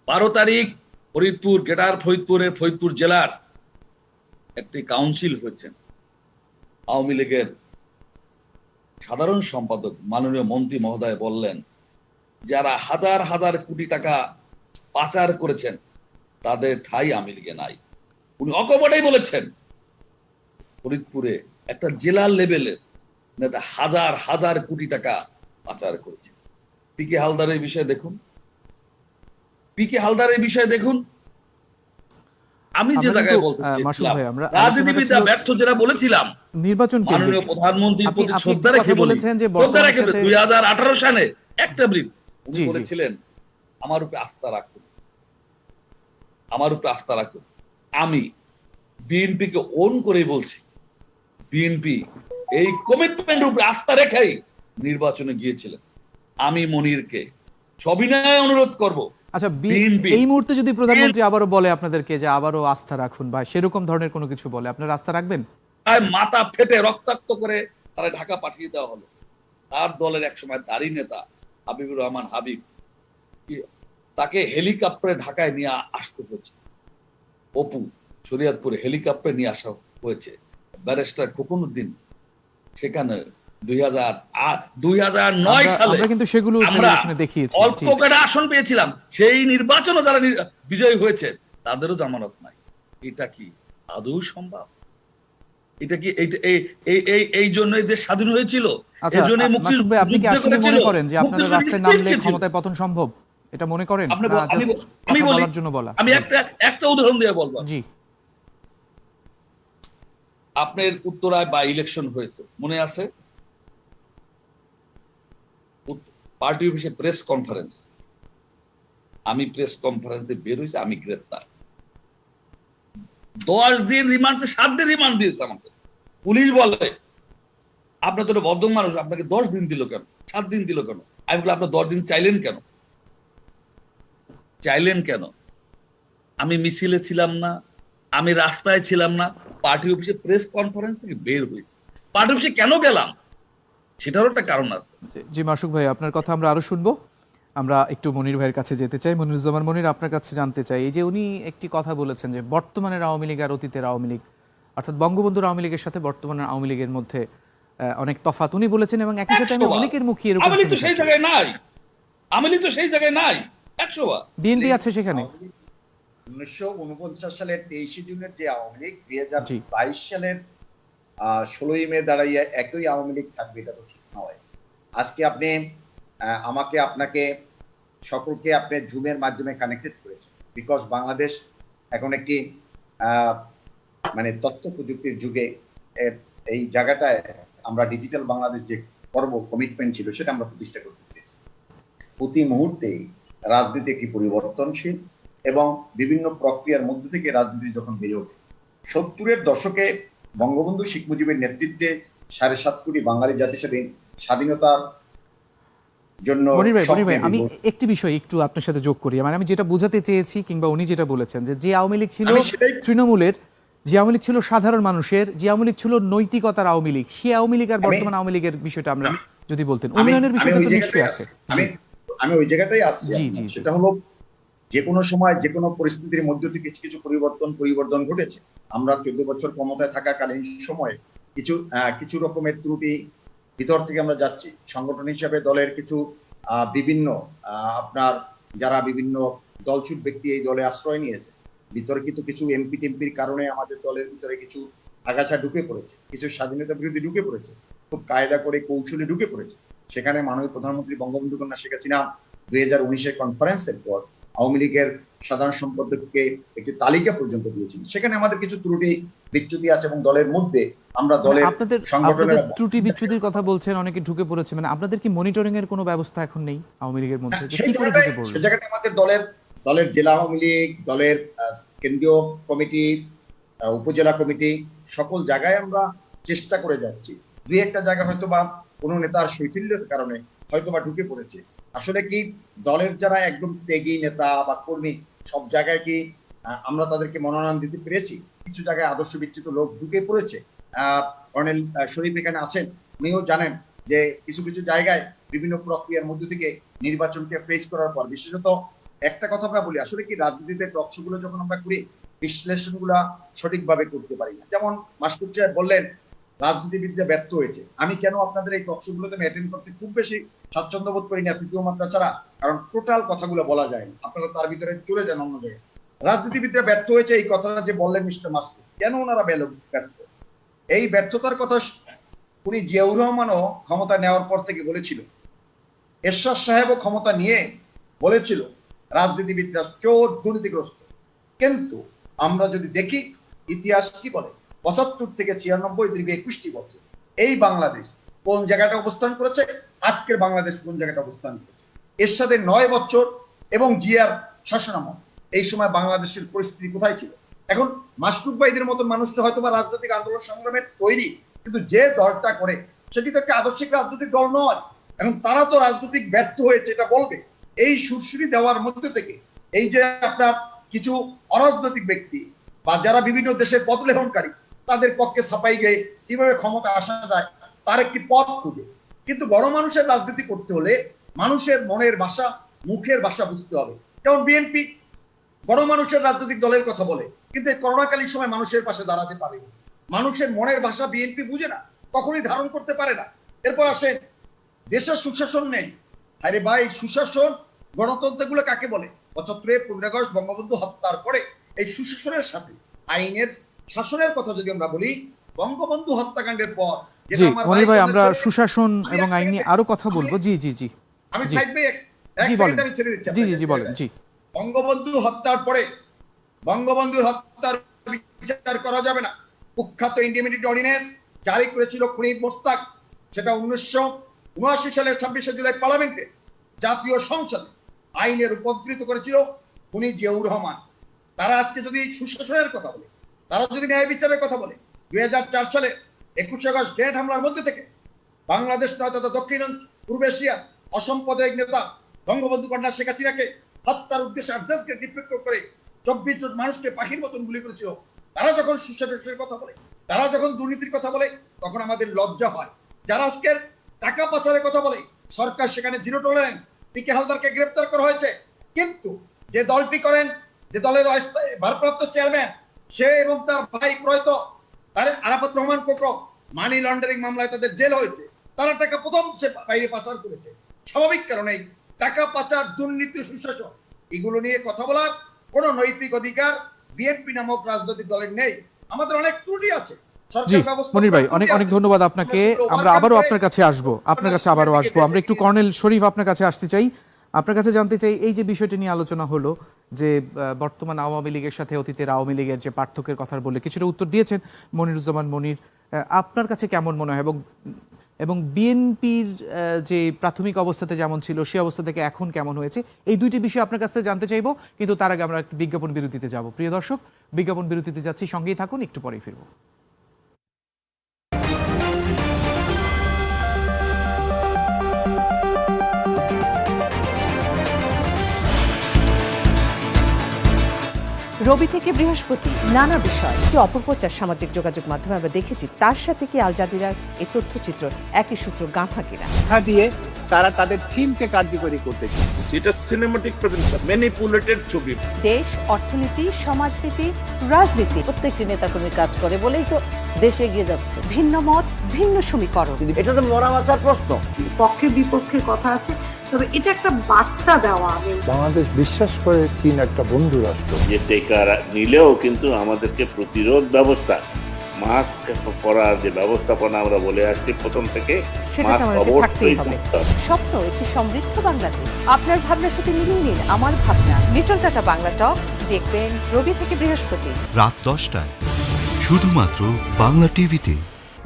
12 তারিখ ফরিদপুর, গ্রেটার ফরিদপুর জেলার একটি কাউন্সিল হয়েছে। আওয়ামী লীগের সাধারণ সম্পাদক মাননীয় মন্ত্রী মহোদয় বললেন, যারা হাজার হাজার কোটি টাকা পাচার করেছেন তাদের ঠাঁই আওয়ামী লীগে নাই। উনি অকপটেই বলেছেন ফরিদপুরে একটা জেলার লেভেলের নেতা হাজার হাজার কোটি টাকা পাচার করেছে। পিকে হালদারের বিষয়ে দেখুন, আমি যে জায়গায় বলতে চেয়েছিলাম, রাজনীতিবিদরা ব্যর্থ যেটা বলেছিলাম, নির্বাচন মাননীয় প্রধানমন্ত্রীর প্রতি শ্রদ্ধা রেখে বলেছেন যে 2018 সালে একটা ব্রিফ উনি বলেছিলেন, আমার উপরে আস্থা রাখুন। আমি বিএনপিকে ওন করেই বলছি, বিএনপি এই কমিটমেন্টের উপরে আস্থা রেখেই নির্বাচনে গিয়েছিলেন। আমি মনিরকে সবিনয়ে অনুরোধ করব, আচ্ছা, এই মুহূর্তে যদি প্রধানমন্ত্রী আবারও বলে আপনাদেরকে যে আবারও আস্থা রাখুন বা সেরকম ধরনের কোনো কিছু বলে, আপনারা আস্থা রাখবেন? মাথা ফেটে রক্তাক্ত করে তারা ঢাকা পাঠিয়ে দেওয়া হলো। তার দলের একসময় দাঁড়ি নেতা হাবিবুর রহমান হাবিব, তাকে হেলিকপ্টারে ঢাকায় নিয়ে আসতে হয়েছে। অপু শরীয়তপুরে হেলিকপ্টারে নিয়ে আসা হয়েছে। ব্যারিস্টার খোকন উদ্দিন সেখানে 2009 সালে আমরা কিন্তু সেগুলো টেলিভিশনে দেখিয়েছি। অল্প কয়েকটা আসন পেয়েছিলাম, সেই নির্বাচনে যারা বিজয়ী হয়েছে তাদেরও জামানত নাই। এটা কি আদৌ সম্ভব? এটা কি এই জন্যই দেশ স্বাধীন হয়েছিল? মাসুদ ভাই, আপনি কি আসলে মনে করেন যে আপনারা রাস্তায় নামলে ক্ষমতায় পতন সম্ভব? এটা মনে করেন? আমি একটা উদাহরণ দিয়ে বলবো। জি, আপনার উত্তরায় বা ইলেকশন হয়েছে, মনে আছে? পার্টি অফিসে প্রেস কনফারেন্স, আমি প্রেস কনফারেন্সে বের হয়েছি, আমি গ্রেপ্তার। 10 দিন রিমান্ড, 7 দিন রিমান্ড দিয়েছে আমাকে। পুলিশ বলে, আপনার তো ভদ্র মানুষ, আপনাকে 10 দিন দিল কেন, 7 দিন দিল কেন? আমি বলি, আপনার 10 দিন চাইলেন কেন? আমি মিছিলে ছিলাম না, আমি রাস্তায় ছিলাম না, পার্টি অফিসে প্রেস কনফারেন্স থেকে বের হয়েছে। পার্টি অফিসে কেন গেলাম সেটারও একটা কারণ আছে। জি মাসুক ভাই, আপনার কথা আমরা আরো শুনবো। আমরা একটু মনির ভাইয়ের কাছে যেতে চাই। মনিরুজ্জামান মনির, আপনার কাছে জানতে চাই, এই যে উনি একটি কথা বলেছেন যে বর্তমানের আওয়ামী লীগ আর অতীতের আওয়ামী লীগ, অর্থাৎ বঙ্গবন্ধুর আওয়ামী লীগের সাথে বর্তমানের আওয়ামী লীগের মধ্যে অনেক তফাৎ উনি বলেছেন, এবং একই সাথে আমি অনেকের মুখে এরকম আওয়ামী লীগ তো সেই জায়গায় নাই, 100 বার বিএনপি আছে সেখানে। 1949 সালের 23 জুনের যে আওয়ামী লীগ 2022 সালের 16 মে দাঁড়াইয়া একই আওয়ামী লীগ থাকবে, এটা তো ঠিক নয়। আজকে আপনি আমাকে, আপনাকে, সকলকে আপনি জুমের মাধ্যমে কানেক্টেড করেছেন, বিকজ বাংলাদেশ এখন একটি মানে তথ্য প্রযুক্তির যুগে এই জায়গাটায় আমরা ডিজিটাল বাংলাদেশ যে করব কমিটমেন্ট ছিল সেটা আমরা প্রতিষ্ঠা করতে পেরেছি। প্রতি মুহূর্তে রাজনীতি একটি পরিবর্তনশীল এবং বিভিন্ন প্রক্রিয়ার মধ্য থেকে রাজনীতি যখন বেড়ে ওঠে, 70-এর দশকে বঙ্গবন্ধু শেখ মুজিবের নেতৃত্বে 7.5 কোটি বাঙালি জাতির সাথে স্বাধীনতার জন্য। আমি একটি বিষয় একটু আপনার সাথে যোগ করি, মানে আমি যেটা বোঝাতে চেয়েছি, কিংবা উনি যেটা বলেছেন, যে আওয়ামী লীগ ছিল তৃণমূলের, যে আওয়ামী লীগ ছিল সাধারণ মানুষের, যে আওয়ামী লীগ ছিল নৈতিকতার আওয়ামী লীগ, সেই আওয়ামী লীগ আর বর্তমান আওয়ামী লীগের বিষয়টা আমরা যদি বলতেন, উন্নয়নের বিষয়টা তো নিশ্চয়ই আছে। আমি ওই জায়গাটাই আসছি। সেটা হলো, যে কোনো সময় যে কোনো পরিস্থিতির মধ্যে থেকে কিছু পরিবর্তন ঘটেছে। আমরা 14 বছর ক্ষমতায় থাকাকালীন সময়ে কিছু রকমের ত্রুটি ভিতর থেকে আমরা যাচ্ছি। সংগঠন হিসাবে দলের কিছু বিভিন্ন আপনার যারা বিভিন্ন দলছুট ব্যক্তি এই দলে আশ্রয় নিয়েছে, বিতর্কিত কিছু এমপি টেমপির কারণে আমাদের দলের ভিতরে কিছু আগাছা ঢুকে পড়েছে, কিছু স্বাধীনতা বিরোধী ঢুকে পড়েছে, খুব কায়দা করে কৌশলে ঢুকে পড়েছে। সেখানে মাননীয় প্রধানমন্ত্রী বঙ্গবন্ধু কন্যা শেখ হাসিনা 2019-এর কনফারেন্সের পর আওয়ামী লীগের সাধারণ সম্পাদককে একটি তালিকা পর্যন্ত দিয়েছিল। সেখানে আমাদের কিছু ত্রুটি বিচ্যুতি আছে এবং দলের মধ্যে আমরা দলের সংগঠনের ত্রুটি বিচ্যুতির কথা বলছেন, অনেকে ঢুকে পড়েছে, মানে আপনাদের কি মনিটরিং এর কোনো ব্যবস্থা এখন নেই আওয়ামী লীগের মধ্যে? সেই জায়গাটা আমাদের দলের জেলা আওয়ামী লীগ, দলের কেন্দ্রীয় কমিটি, উপজেলা কমিটি, সকল জায়গায় আমরা চেষ্টা করে যাচ্ছি দুই একটা জায়গা হয়তো বা কোনো নেতার শৈথিল্যের কারণে হয়তো বা ঢুকে পড়েছে। আসলে কি দলের যারা একদম ত্যাগী নেতা বা কর্মী, সব জায়গায় কি আমরা তাদেরকে মনোনয়ন দিতে পেরেছি? কিছু জায়গায় আদর্শ বিচ্যুত লোক ঢুকে পড়েছে। কর্নেল শরীফ এখানে আছেন, উনিও জানেন যে কিছু কিছু জায়গায় বিভিন্ন প্রক্রিয়ার মধ্য থেকে নির্বাচনকে ফেস করার পর, বিশেষত একটা কথা আমরা বলি, আসলে কি রাজনীতিতে টকশোগুলো যখন আমরা করি, বিশ্লেষণগুলা সঠিকভাবে করতে পারি না। যেমন মাসকুদ সাহেব বললেন রাজনীতিবিদরা ব্যর্থ হয়েছে। আমি কেন আপনাদের এই টকশোগুলোতে অ্যাটেন্ড করতে খুব বেশি স্বাচ্ছন্দ্য বোধ করি না তৃতীয় মাত্রা ছাড়া, কারণ টোটাল কথাগুলো বলা যায় না, আপনারা তার ভিতরে চলে যান অন্য জায়গায়। রাজনীতিবিদরা ব্যর্থ হয়েছে এই কথাটা যে বললেন মিস্টার মাসকুদ, কেন ওনারা ব্যর্থ? এই ব্যর্থতার কথা উনি জিয়াউর রহমানও ক্ষমতা নেওয়ার পর থেকে বলেছিল, এরশাদ সাহেবও ক্ষমতা নিয়ে বলেছিল রাজনীতিবিদরা চোর দুর্নীতিগ্রস্ত। কিন্তু আমরা যদি দেখি ইতিহাস কি বলে, ৭৫ থেকে ৯৬ দীর্ঘ ২১টি বছর এই বাংলাদেশ কোন জায়গাটা অবস্থান করেছে, আজকের বাংলাদেশ কোন জায়গাটা অবস্থান করেছে। এরশাদের ৯ বছর এবং জিয়ার শাসনামল, এই সময় বাংলাদেশের পরিস্থিতি কোথায় ছিল? এখন মাসরুফ ভাইদের মতন মানুষটা হয়তো বা রাজনৈতিক আন্দোলন সংগ্রামের তৈরি, কিন্তু যে দলটা করে সেটি তো একটা আদর্শিক রাজনৈতিক দল নয়। এখন তারা তো রাজনৈতিক ব্যর্থ হয়েছে এটা বলবে। এই সুরসুরি দেওয়ার মধ্যে থেকে এই যে আপনার কিছু অরাজনৈতিক ব্যক্তি বা যারা বিভিন্ন দেশের পদলেহনকারী, তাদের পক্ষে ছাপাই গিয়ে কিভাবে ক্ষমতা আসা যায় তার একটি পথ খুঁজে। কিন্তু গণমানুষের রাজনীতি করতে হলে মানুষের মনের ভাষা, মুখের ভাষা বুঝতে হবে। যেমন বিএনপি গণমানুষের রাজনৈতিক দলের কথা বলে, কিন্তু এই করোনাকালীন সময় মানুষের পাশে দাঁড়াতে পারে। মানুষের মনের ভাষা বিএনপি বুঝে না, কখনোই ধারণ করতে পারে না। এরপর আসেন দেশের সুশাসন নেই। আরে ভাই, সুশাসন গণতন্ত্রগুলো কাকে বলে? ৭৫ 15 আগস্ট বঙ্গবন্ধু হত্যার পরে এই সুশাসনের সাথে আইনের শাসনের কথা যদি আমরা বলি, বঙ্গবন্ধু হত্যাকাণ্ডের পর জি মনির ভাই, আমরা সুশাসন এবং আইন নিয়ে আরো কথা বলবো। জি জি জি আমি সাইদ ভাই এক সেকেন্ড আমি ছেড়ে দিচ্ছি। জি জি জি বলেন। জি, বঙ্গবন্ধু হত্যার পরে বঙ্গবন্ধুর হত্যার বিচার করা যাবে না। কুখ্যাত ইন্ডিমিনিটি অর্ডিন্যান্স জারি করেছিল খুনি মোস্তাক, সেটা ১৯৭৯ সালের ২৬শে জুলাই পার্লামেন্টে জাতীয় সংসদে আইনের উপকৃত করেছিল খুনি জিয়াউর রহমান। তারা আজকে যদি সুশাসনের কথা বলে, তারা যদি ন্যায় বিচারের কথা বলে, ২০০৪ সালে ২১ আগস্ট গ্রেনেড হামলার মধ্যে থেকে বাংলাদেশ নয় তথা দক্ষিণ পূর্ব এশিয়ার অসাম্প্রদায়িক নেতা বঙ্গবন্ধু কন্যা শেখ হাসিনাকে হত্যার উদ্দেশ্যে আর্জাসকে ডিফেক্ট করে ২৪ জন মানুষকে পাখির মতন গুলি করেছিল। তারা যখন সুশাসনের কথা বলে, তারা যখন দুর্নীতির কথা বলে, তখন আমাদের লজ্জা হয়। যারা আজকের টাকা পাচারের কথা বলে, সরকার সেখানে জিরো টলারেন্স, পিকে হালদারকে গ্রেফতার করা হয়েছে। কিন্তু যে দলটি করেন, যে দলের ভারপ্রাপ্ত চেয়ারম্যান, সে এবং তার ভাই প্রয়াত Arafat Rahman cocoa money laundering মামলায় তাদের জেল হয়েছে। তারা টাকা প্রথম সে বাইরে পাচার করেছে। স্বাভাবিক কারণেই টাকা পাচার, দুর্নীতি, সুশাসন এগুলো নিয়ে কথা বলার কোন নৈতিক অধিকার বিএনপি নামক রাজনৈতিক দলের নেই। আমাদের অনেক ত্রুটি আছে। জি মনির ভাই, অনেক অনেক ধন্যবাদ আপনাকে। আমরা আবারও আপনার কাছে আসবো, আমরা একটু কর্নেল শরীফ আপনার কাছে আসতে চাই। আপনার কাছে জানতে চাই, এই যে বিষয়টি নিয়ে আলোচনা হলো যে বর্তমান আওয়ামী লীগের সাথে অতীতের আওয়ামী লীগের যে পার্থক্যের কথা বলে কিছুটা উত্তর দিয়েছেন মনিরুজ্জামান মনির, আপনার কাছে কেমন মনে হয় এবং বিএনপির যে প্রাথমিক অবস্থাতে যেমন ছিল সেই অবস্থা থেকে এখন কেমন হয়েছে, এই দুইটি বিষয় আপনার কাছ থেকে জানতে চাইবো। কিন্তু তার আগে আমরা একটু বিজ্ঞাপন বিরতিতে যাব। প্রিয় দর্শক, বিজ্ঞাপন বিরতিতে যাচ্ছি, সঙ্গেই থাকুন, একটু পরেই ফিরবো। রবি থেকে বৃহস্পতি নানা বিষয় অপপ্রচার সামাজিক যোগাযোগ মাধ্যমে আমরা দেখেছি, তার সাথে কি আল জাজিরার এই তথ্যচিত্র একই সূত্র গাঁথা কিনা দিয়ে তারা তাদের থিমকে কার্যকরী করতে চায়। এটা সিনেমাটিক প্রেজেন্টেশন, ম্যানিপুলেটেড ছবি। দেশ, অর্থনীতি, সমাজনীতি, রাজনীতি প্রত্যেকটি নেতাকর্মী কাজ করে বলেই তো দেশ এগিয়ে যাচ্ছে। ভিন্ন মত, ভিন্ন সমীকরণ, এটা তো মরা মাথার প্রশ্ন। পক্ষে বিপক্ষের কথা আছে, তবে এটা একটা বার্তা দেওয়া। বাংলাদেশ বিশ্বাস করে চীন একটা বন্ধু রাষ্ট্র। যে টেকা নিলেও কিন্তু আমাদেরকে প্রতিরোধ ব্যবস্থা, মাস্ক পরার যে ব্যবস্থাপনা আমরা বলে আসছি প্রথম থেকে, সেটা আমাদের থাকতেই হবে। স্বপ্ন একটি সমৃদ্ধ বাংলাদেশ। আপনার ভাবনার সাথে মিলিয়ে নিন আমার ভাবনা। লিটল টাটা বাংলা টক দেখবেন রবি থেকে বৃহস্পতি রাত 10টায় শুধুমাত্র বাংলা টিভিতে।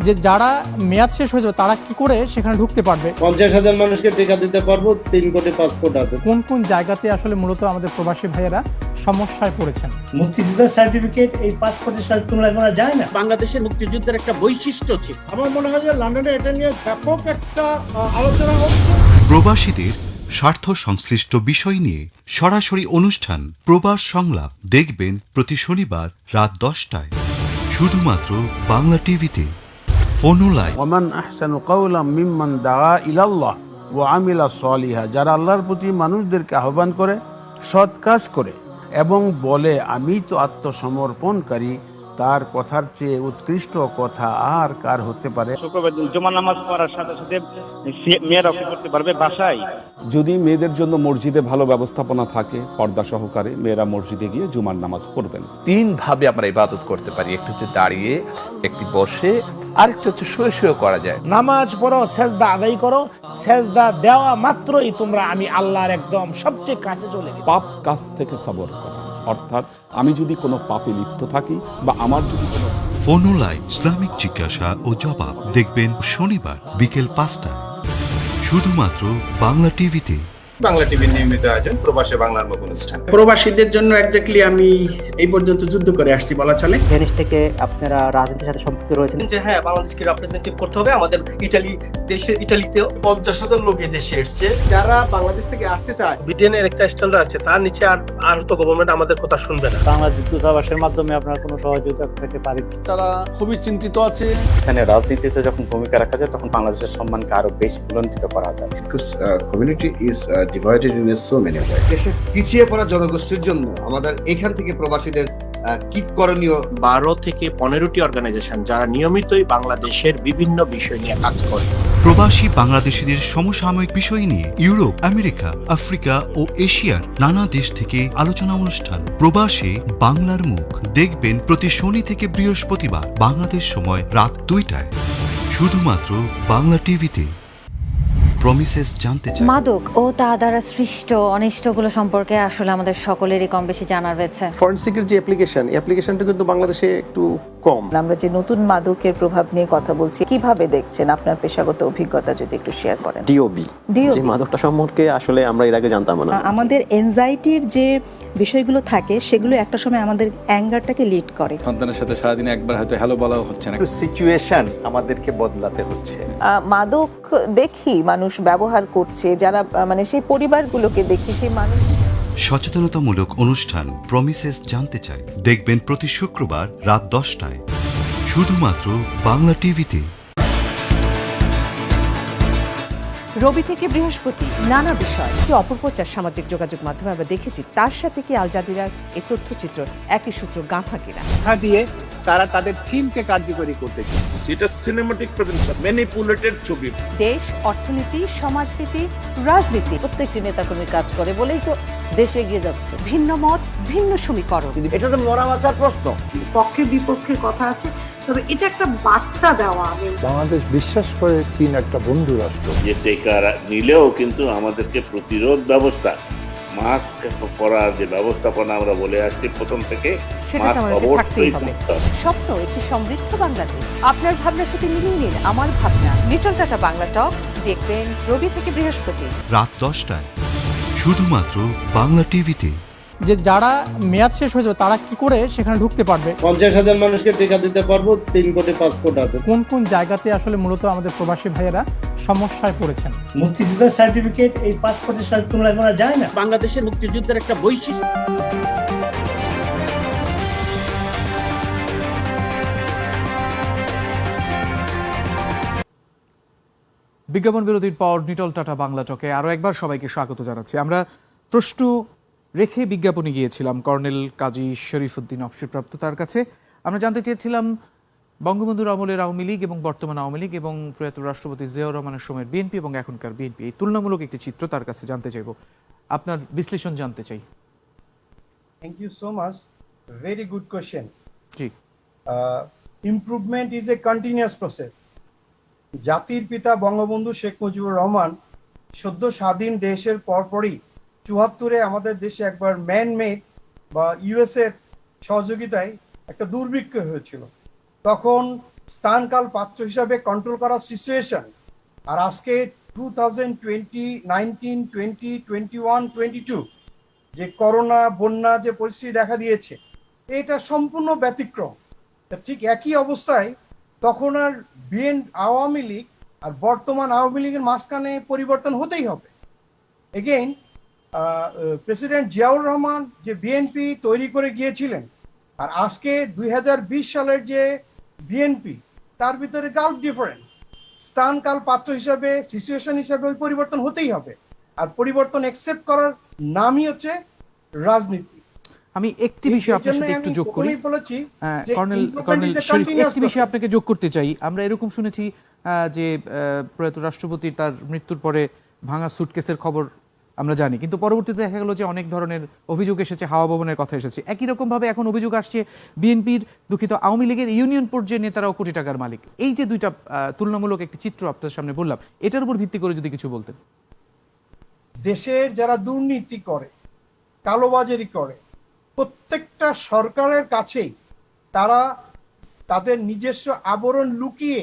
যে যারা মেয়াদ শেষ হয়ে যাবে তারা কি করে সেখানে ঢুকতে পারবে। 50,000 মানুষকে টিকা দিতে পারবো, 3 কোটি পাসপোর্ট আছে। কোন কোন জায়গাতে আসলে মূলত আমাদের প্রবাসী ভাইয়েরা সমস্যায় পড়েছেন। মুক্তিযুদ্ধের সার্টিফিকেট এই পাসপোর্টের সাথে তুলনা করা যায় না। বাংলাদেশের মুক্তিযুদ্ধের একটা বৈশিষ্ট্য ছিল। আমার মনে হয় যে লন্ডনে এটা নিয়ে ব্যাপক একটা আলোচনা হচ্ছে। প্রবাসীদের স্বার্থ সংশ্লিষ্ট বিষয় নিয়ে সরাসরি অনুষ্ঠান প্রবাস সংলাপ দেখবেন প্রতি শনিবার রাত 10টায় শুধুমাত্র বাংলা টিভিতে। ফোনুলাইভ। ওমান আহসানু কাওলাম মিম্মান দাআ ইলাল্লাহ ওয়া আমিলা সলিহা, যারা আল্লাহর প্রতি মানুষদেরকে আহ্বান করে, সৎ কাজ করে এবং বলে আমি তো আত্মসমর্পণকারী, তার কথার চেয়ে উৎকৃষ্ট কথা আর কার হতে পারে। শুক্রবার দিন জুমা নামাজ পড়ার সাথে সাথে মেয়েরা কি করতে পারবে বাসায়। যদি মেয়েদের জন্য মসজিদে ভালো ব্যবস্থাপনা থাকে, পর্দা সহকারে মেয়েরা মসজিদে গিয়ে জুমার নামাজ পড়বেন। 3 ভাবে আমরা ইবাদত করতে পারি, একটু হচ্ছে দাঁড়িয়ে, একটি বসে, আর একটা হচ্ছে শুয়ে শুয়ে করা যায়। নামাজ পড়ো, সেজদা আদায় করো, সেজদা দেওয়া মাত্রই তোমরা আমি আল্লাহর একদম সবচেয়ে কাছে চলে গেলে। পাপ কাজ থেকে সবর করা, অর্থাৎ আমি যদি কোনো পাপে লিপ্ত থাকি বা আমার যদি কোনো ফোনুলাইভ ইসলামিক জিজ্ঞাসা ও জবাব দেখবেন শনিবার বিকেল 5টায় শুধুমাত্র বাংলা টিভিতে। বাংলা টিভির নিয়মিত আয়োজন প্রবাসে বাংলার মুখ অনুষ্ঠান। প্রবাসীদের জন্য একজাক্টলি আমি এই পর্যন্ত যুদ্ধ করে আসছি বলা চলে। দেশ থেকে আপনারা রাজনীতির সাথে সম্পৃক্ত রয়েছেন যে হ্যাঁ বাংলাদেশকে রিপ্রেজেন্টেটিভ করতে হবে। আমাদের ইটালিতেও 50,000 লোক দেশে এসছে। যারা বাংলাদেশ থেকে আসতে চায়, ব্রিটেনের একটা স্ট্যান্ডার্ড আছে, তার নিচে আর তো গভর্নমেন্ট আমাদের কথা শুনবে না। বাংলাদেশ দূতাবাসের মাধ্যমে আপনারা কোনো সহযোগিতা পেতে পারেন। তারা খুবই চিন্তিত আছে। এখানে রাজনীতিতে যখন ভূমিকা রাখা যায় তখন বাংলাদেশের সম্মানকে আরো বেশি বুলন্দিত করা যায়। Community is divided in so many way. দেশের পিছিয়ে পড়া জনগোষ্ঠীর জন্য আমাদের এখান থেকে প্রবাসীদের কি করণীয়? 12 থেকে 15টি অর্গানাইজেশন যারা নিয়মিতই বাংলাদেশের বিভিন্ন বিষয় নিয়ে কাজ করে। প্রবাসী বাংলাদেশীদের সমসাময়িক বিষয় নিয়ে ইউরোপ, আমেরিকা, আফ্রিকা ও এশিয়ার নানা দেশ থেকে আলোচনা অনুষ্ঠান প্রবাসে বাংলার মুখ দেখবেন প্রতি শনি থেকে বৃহস্পতিবার বাংলাদেশ সময় রাত 2টায় শুধুমাত্র বাংলা টিভিতে। প্রমিসেস জানতে চাই মাদক ও তা দ্বারা সৃষ্ট অনিষ্টগুলো সম্পর্কে আসলে আমাদের সকলেরই কম বেশি জানা রয়েছে। ফরেনসিকের যে অ্যাপ্লিকেশনটা কিন্তু বাংলাদেশে একটু কম। আমরা যে নতুন মাদকের প্রভাব নিয়ে কথা বলছি, কিভাবে দেখছেন আপনার পেশাগত অভিজ্ঞতা যদি একটু শেয়ার করেন। ডিওবি যে মাদকটা সম্পর্কে আসলে আমরা এর আগে জানতাম না। আমাদের এনজাইটির যে বিষয়গুলো থাকে সেগুলো একটা সময় আমাদের অ্যাঙ্গারটাকে লিড করে। সন্তানের সাথে সারাদিন একবার হয়তো হ্যালো বলা হচ্ছে না, সিচুয়েশন আমাদেরকে বদলাতে হচ্ছে। মাদক দেখি মানুষ ব্যবহার করছে, যারা মানে সেই পরিবারগুলোকে দেখি, সেই মানুষ। সচেতনতামূলক অনুষ্ঠান প্রমিসেস জানতে চাই দেখবেন প্রতি শুক্রবার রাত 10টায় শুধুমাত্র বাংলা টিভিতে। রবি থেকে বৃহস্পতি নানা বিষয় যে অপপ্রচার সামাজিক যোগাযোগ মাধ্যমে আমরা দেখেছি, তার সাথে কি আল জাজিরার এই তথ্যচিত্র একই সূত্র গাঁথা কিনা দিয়ে তারা তাদের থিমকে কার্যকরী করতে চায়। সেটা সিনেমাটিক প্রেজেন্টেশন, ম্যানিপুলেটেড ছবি। দেশ, অর্থনীতি, সমাজনীতি, রাজনীতি প্রত্যেকটি নেতাকর্মী কাজ করে বলেই তো দেশ এগিয়ে যাচ্ছে। ভিন্ন মত, ভিন্ন সমীকরণ, এটা তো মরা মাচার প্রশ্ন। পক্ষে বিপক্ষের কথা আছে, তবে এটা একটা বার্তা দেওয়া। বাংলাদেশ বিশ্বাস করে চীন একটা বন্ধু রাষ্ট্র। যে টিকা নিলেও কিন্তু আমাদেরকে প্রতিরোধ ব্যবস্থা, মাস্ক পরার যে ব্যবস্থাপনা আমরা বলে আসছি প্রথম থেকে, মাস্ক অবশ্যই পরতে হবে। স্বপ্ন একটি সমৃদ্ধ বাংলাদেশ। আপনার ভাবনার সাথে মিলিয়ে নিন আমার ভাবনা। নিচল টাটা বাংলা টক দেখবেন রবি থেকে বৃহস্পতি রাত 10টায় শুধুমাত্র বাংলা টিভিতে। যে যারা মেয়াদ শেষ হয়ে যাবে তারা কি করে সেখানে ঢুকতে পারবে। 50,000 মানুষকে টিকা দিতে পারবো, 3 কোটি পাসপোর্ট আছে। কোন কোন জায়গাতে আসলে মূলত আমাদের প্রবাসী ভাইয়েরা সমস্যায় পড়েছেন। মুক্তিযুদ্ধের সার্টিফিকেট এই পাসপোর্টের সাথে তুলনা করা যায় না। বাংলাদেশের মুক্তিযুদ্ধের একটা বৈশিষ্ট্য। বিজ্ঞাপন বিরতির পর নিটল টাটা বাংলা টকে আরও একবার সবাইকে স্বাগত জানাচ্ছি। আমরা প্রশ্ন রেখে বিজ্ঞাপনে গিয়েছিলাম কর্নেল কাজী শরীফুদ্দীন অবসরপ্রাপ্ত তার কাছে। আমরা জানতে চেয়েছিলাম বঙ্গবন্ধুর আমলের আওয়ামী লীগ এবং বর্তমান আওয়ামী লীগ এবং প্রয়াত রাষ্ট্রপতি জিয়াউর রহমানের সময়ের বিএনপি এবং এখনকার বিএনপি, এই তুলনামূলক একটি চিত্র তার কাছে জানতে চাইব। আপনার বিশ্লেষণ জানতে চাই। Thank you so much, very good question. জি, improvement is a continuous process. জাতির পিতা বঙ্গবন্ধু শেখ মুজিবুর রহমান সদ্য স্বাধীন দেশের পরপরই 74-এ আমাদের দেশে একবার ম্যান মেড বা ইউএস এর সহযোগিতায় একটা দুর্ভিক্ষ হয়েছিল। তখন স্থানকাল পাত্র হিসাবে কন্ট্রোল করার সিচুয়েশন, আর আজকে 2020, 19, 20, 21, 22 যে করোনা বন্যা যে পরিস্থিতি দেখা দিয়েছে, এটা সম্পূর্ণ ব্যতিক্রম। তা ঠিক একই অবস্থায় তখন আর আওয়ামী লীগ আর বর্তমান আওয়ামী লীগের মাঝখানে পরিবর্তন হতেই হবে। এগেইন প্রেসিডেন্ট জিয়াউর রহমান যে বিএনপি তৈরি করে গিয়েছিলেন আর আজকে 2020 সালের যে বিএনপি, তার ভিতরে গাল্ফ ডিফারেন্ট। স্থান কাল পাত্র হিসাবে, সিচুয়েশন হিসাবে ওই পরিবর্তন হতেই হবে, আর পরিবর্তন অ্যাকসেপ্ট করার নামই হচ্ছে রাজনীতি। আমি একটি বিষয় আপনার সাথে একটু যোগ করি, কর্নেল শরীফ, একটি বিষয় আপনাকে যোগ করতে চাই। আমরা এরকম শুনেছি যে প্রয়াত রাষ্ট্রপতি তার মৃত্যুর পরে ভাঙা সুটকেসের খবর আমরা জানি, কিন্তু পরবর্তীতে দেখা গেল যে অনেক ধরনের অভিযোগ এসেছে, হাওয়া ভবনের কথা এসেছে। একই রকমভাবে এখন অভিযোগ আসছে বিএনপির, দুঃখিত, আওয়ামী লীগের ইউনিয়ন পর্যায়ে নেতারাও কোটি টাকার মালিক। এই যে দুইটা তুলনামূলক একটি চিত্র আপনার সামনে বললাম, এটার উপর ভিত্তি করে যদি কিছু বলতেন। দেশের যারা দুর্নীতি করে, কালোবাজারি করে, প্রত্যেকটা সরকারের কাছেই তারা তাদের নিজস্ব আবরণ লুকিয়ে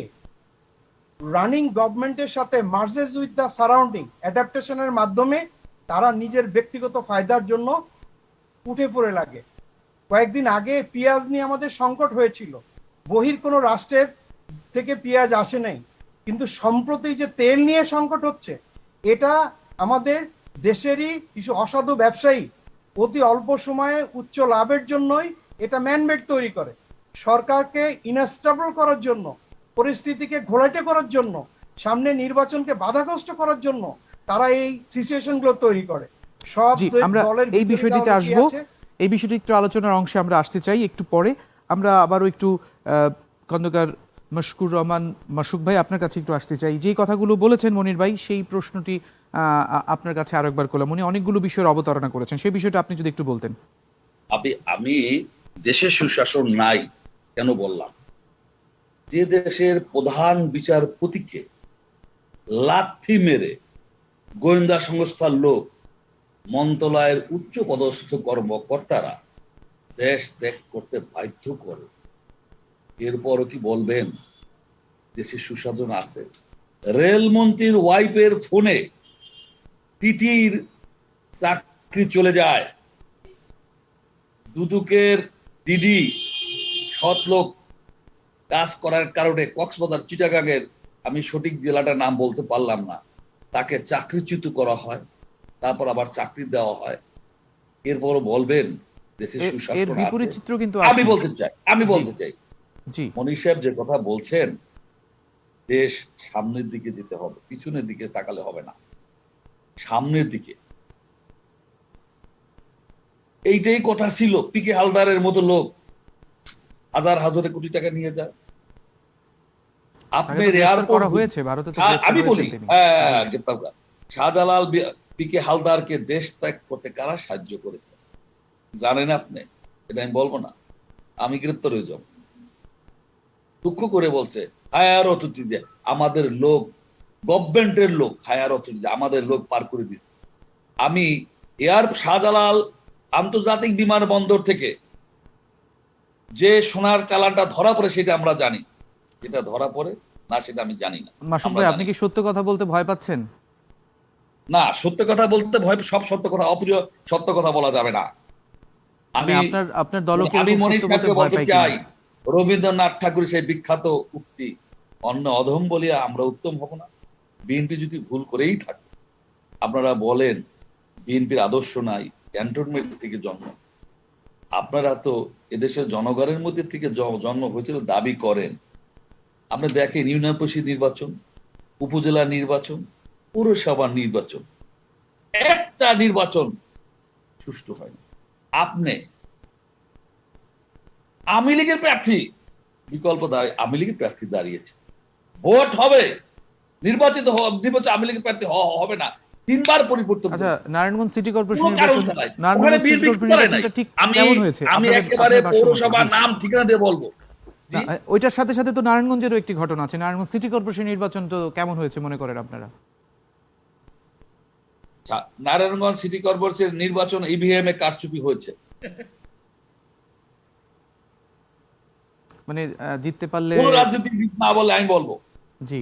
রানিং গভর্নমেন্টের সাথে মার্জেস উইথ দ্য সারাউন্ডিং অ্যাডাপ্টেশনের মাধ্যমে তারা নিজের ব্যক্তিগত ফায়দার জন্য উঠে পড়ে লাগে। কয়েকদিন আগে পেঁয়াজ নিয়ে আমাদের সংকট হয়েছিল, বহির কোনো রাষ্ট্রের থেকে পেঁয়াজ আসে নাই, কিন্তু সম্প্রতি যে তেল নিয়ে সংকট হচ্ছে, এটা আমাদের দেশেরই কিছু অসাধু ব্যবসায়ী অতি অল্প সময়ে উচ্চ লাভের জন্যই এটা ম্যানমেড তৈরি করে, সরকারকে ইনস্টেবল করার জন্য, পরিস্থিতিকে ঘোলাটে করার জন্য, সামনে নির্বাচনকে বাধাগ্রস্ত করার জন্য তারা এই সিচুয়েশন গুলো তৈরি করে। সব আমরা এই বিষয়টিতে আসবো, এই বিষয়টি একটু আলোচনার অংশে আমরা আসতে চাই একটু পরে। আমরা আবারও একটু খন্দকার মশকুর রহমান মাসুক ভাই, আপনার কাছে একটু আসতে চাই। যেই কথাগুলো বলেছেন মনির ভাই, সেই প্রশ্নটি আপনার কাছে আরো একবার করলাম। উনি অনেকগুলো বিষয়ের অবতারণা করেছেন, সেই বিষয়টা আপনি যদি একটু বলতেন। আমি দেশে সুশাসন নাই কেন বললাম? যে দেশের প্রধান বিচারপতিকে লাথি মেরে গোয়েন্দা সংস্থার লোক, মন্ত্রণালয়ের উচ্চ পদস্থ কর্মকর্তারা দেশ ত্যাগ করতে বাধ্য করে, এরপরও কি বলবেন দেশে সুশাসন আছে? রেলমন্ত্রীর ওয়াইফের ফোনে টিটির চাকরি চলে যায়, দুদকের ডিডি সৎ লোক কাজ করার কারণে কক্সবাজার চিটাগাংয়ের, আমি সঠিক জেলাটার নাম বলতে পারলাম না, তাকে চাকরিচ্যুত করা হয়, তারপর আবার চাকরি দেওয়া হয়, এরপরও বলবেন দেশে সুশাসন আছে? আমি বলতে চাই মনির সাহেব যে কথা বলছেন, দেশ সামনের দিকে যেতে হবে, পিছনের দিকে তাকালে হবে না, সামনের দিকে। এইটাই কথা ছিল। পিকে হালদারের মতো লোক হাজার হাজারে কোটি টাকা নিয়ে যায়। আপনার আমি বলি শাহজালাল পিকে হালদারকে দেশ ত্যাগ করতে কারা সাহায্য করেছে জানেন আপনি? এটা আমি বলবো না, আমি গ্রেপ্তার হয়ে যাব। দুঃখ করে বলছে হায়ার অথরিটি, যে আমাদের লোক, গভর্নমেন্টের লোক, হায়ার অথরিটি আমাদের লোক পার করে দিচ্ছে। আমি শাহজালাল আন্তর্জাতিক বিমানবন্দর থেকে যে সোনার চালানটা ধরা পড়ে সেটা আমরা জানি, সেটা ধরা পড়ে না সেটা আমি জানি না। মাসুদ ভাই, আপনি কি সত্য কথা বলতে ভয় পাচ্ছেন? না, সত্য কথা বলতে ভয়, সব সত্য কথা, অপ্রিয় সত্য কথা বলা যাবে না। আমি আপনার দলকে আমি মনে বলতে চাই, রবীন্দ্রনাথ ঠাকুরের সেই বিখ্যাত উক্তি, অন্য অধম বলিয়া আমরা উত্তম হব না। বিএনপি যদি ভুল করেই থাকে, আপনারা বলেন বিএনপির আদর্শ নাই, ক্যান্টনমেন্ট থেকে জন্ম, আপনারা তো এদেশের জনগণের মধ্যে থেকে জন্ম হয়েছিল দাবি করেন। আপনি দেখেন ইউনিয়ন পরিষদ নির্বাচন, উপজেলা নির্বাচন, পৌরসভার নির্বাচন, একটা নির্বাচন সুষ্ঠু হয়নি। আপনি আওয়ামী লীগের প্রার্থী বিকল্প আওয়ামী লীগের প্রার্থী দাঁড়িয়েছে, ভোট হবে, নির্বাচিত আওয়ামী লীগের প্রার্থী হবে না, 3 বার পরিবর্তন। আচ্ছা, নারায়ণগঞ্জ সিটি কর্পোরেশন নির্বাচনটা ঠিক কেমন হয়েছে? আমি একেবারে পৌরসভার নাম ঠিকানা দিয়ে বলবো। ওইটার সাথে সাথে তো নারায়ণগঞ্জেরও একটি ঘটনা আছে। নারায়ণগঞ্জ সিটি কর্পোরেশন নির্বাচন তো কেমন হয়েছে মনে করেন আপনারা? নারায়ণগঞ্জ সিটি কর্পোরেশন নির্বাচন ইভিএম এ কারচুপি হয়েছে। মানে জিততে পারলে কোন রাজনীতিবিদ না বলে আমি বলবো। জি,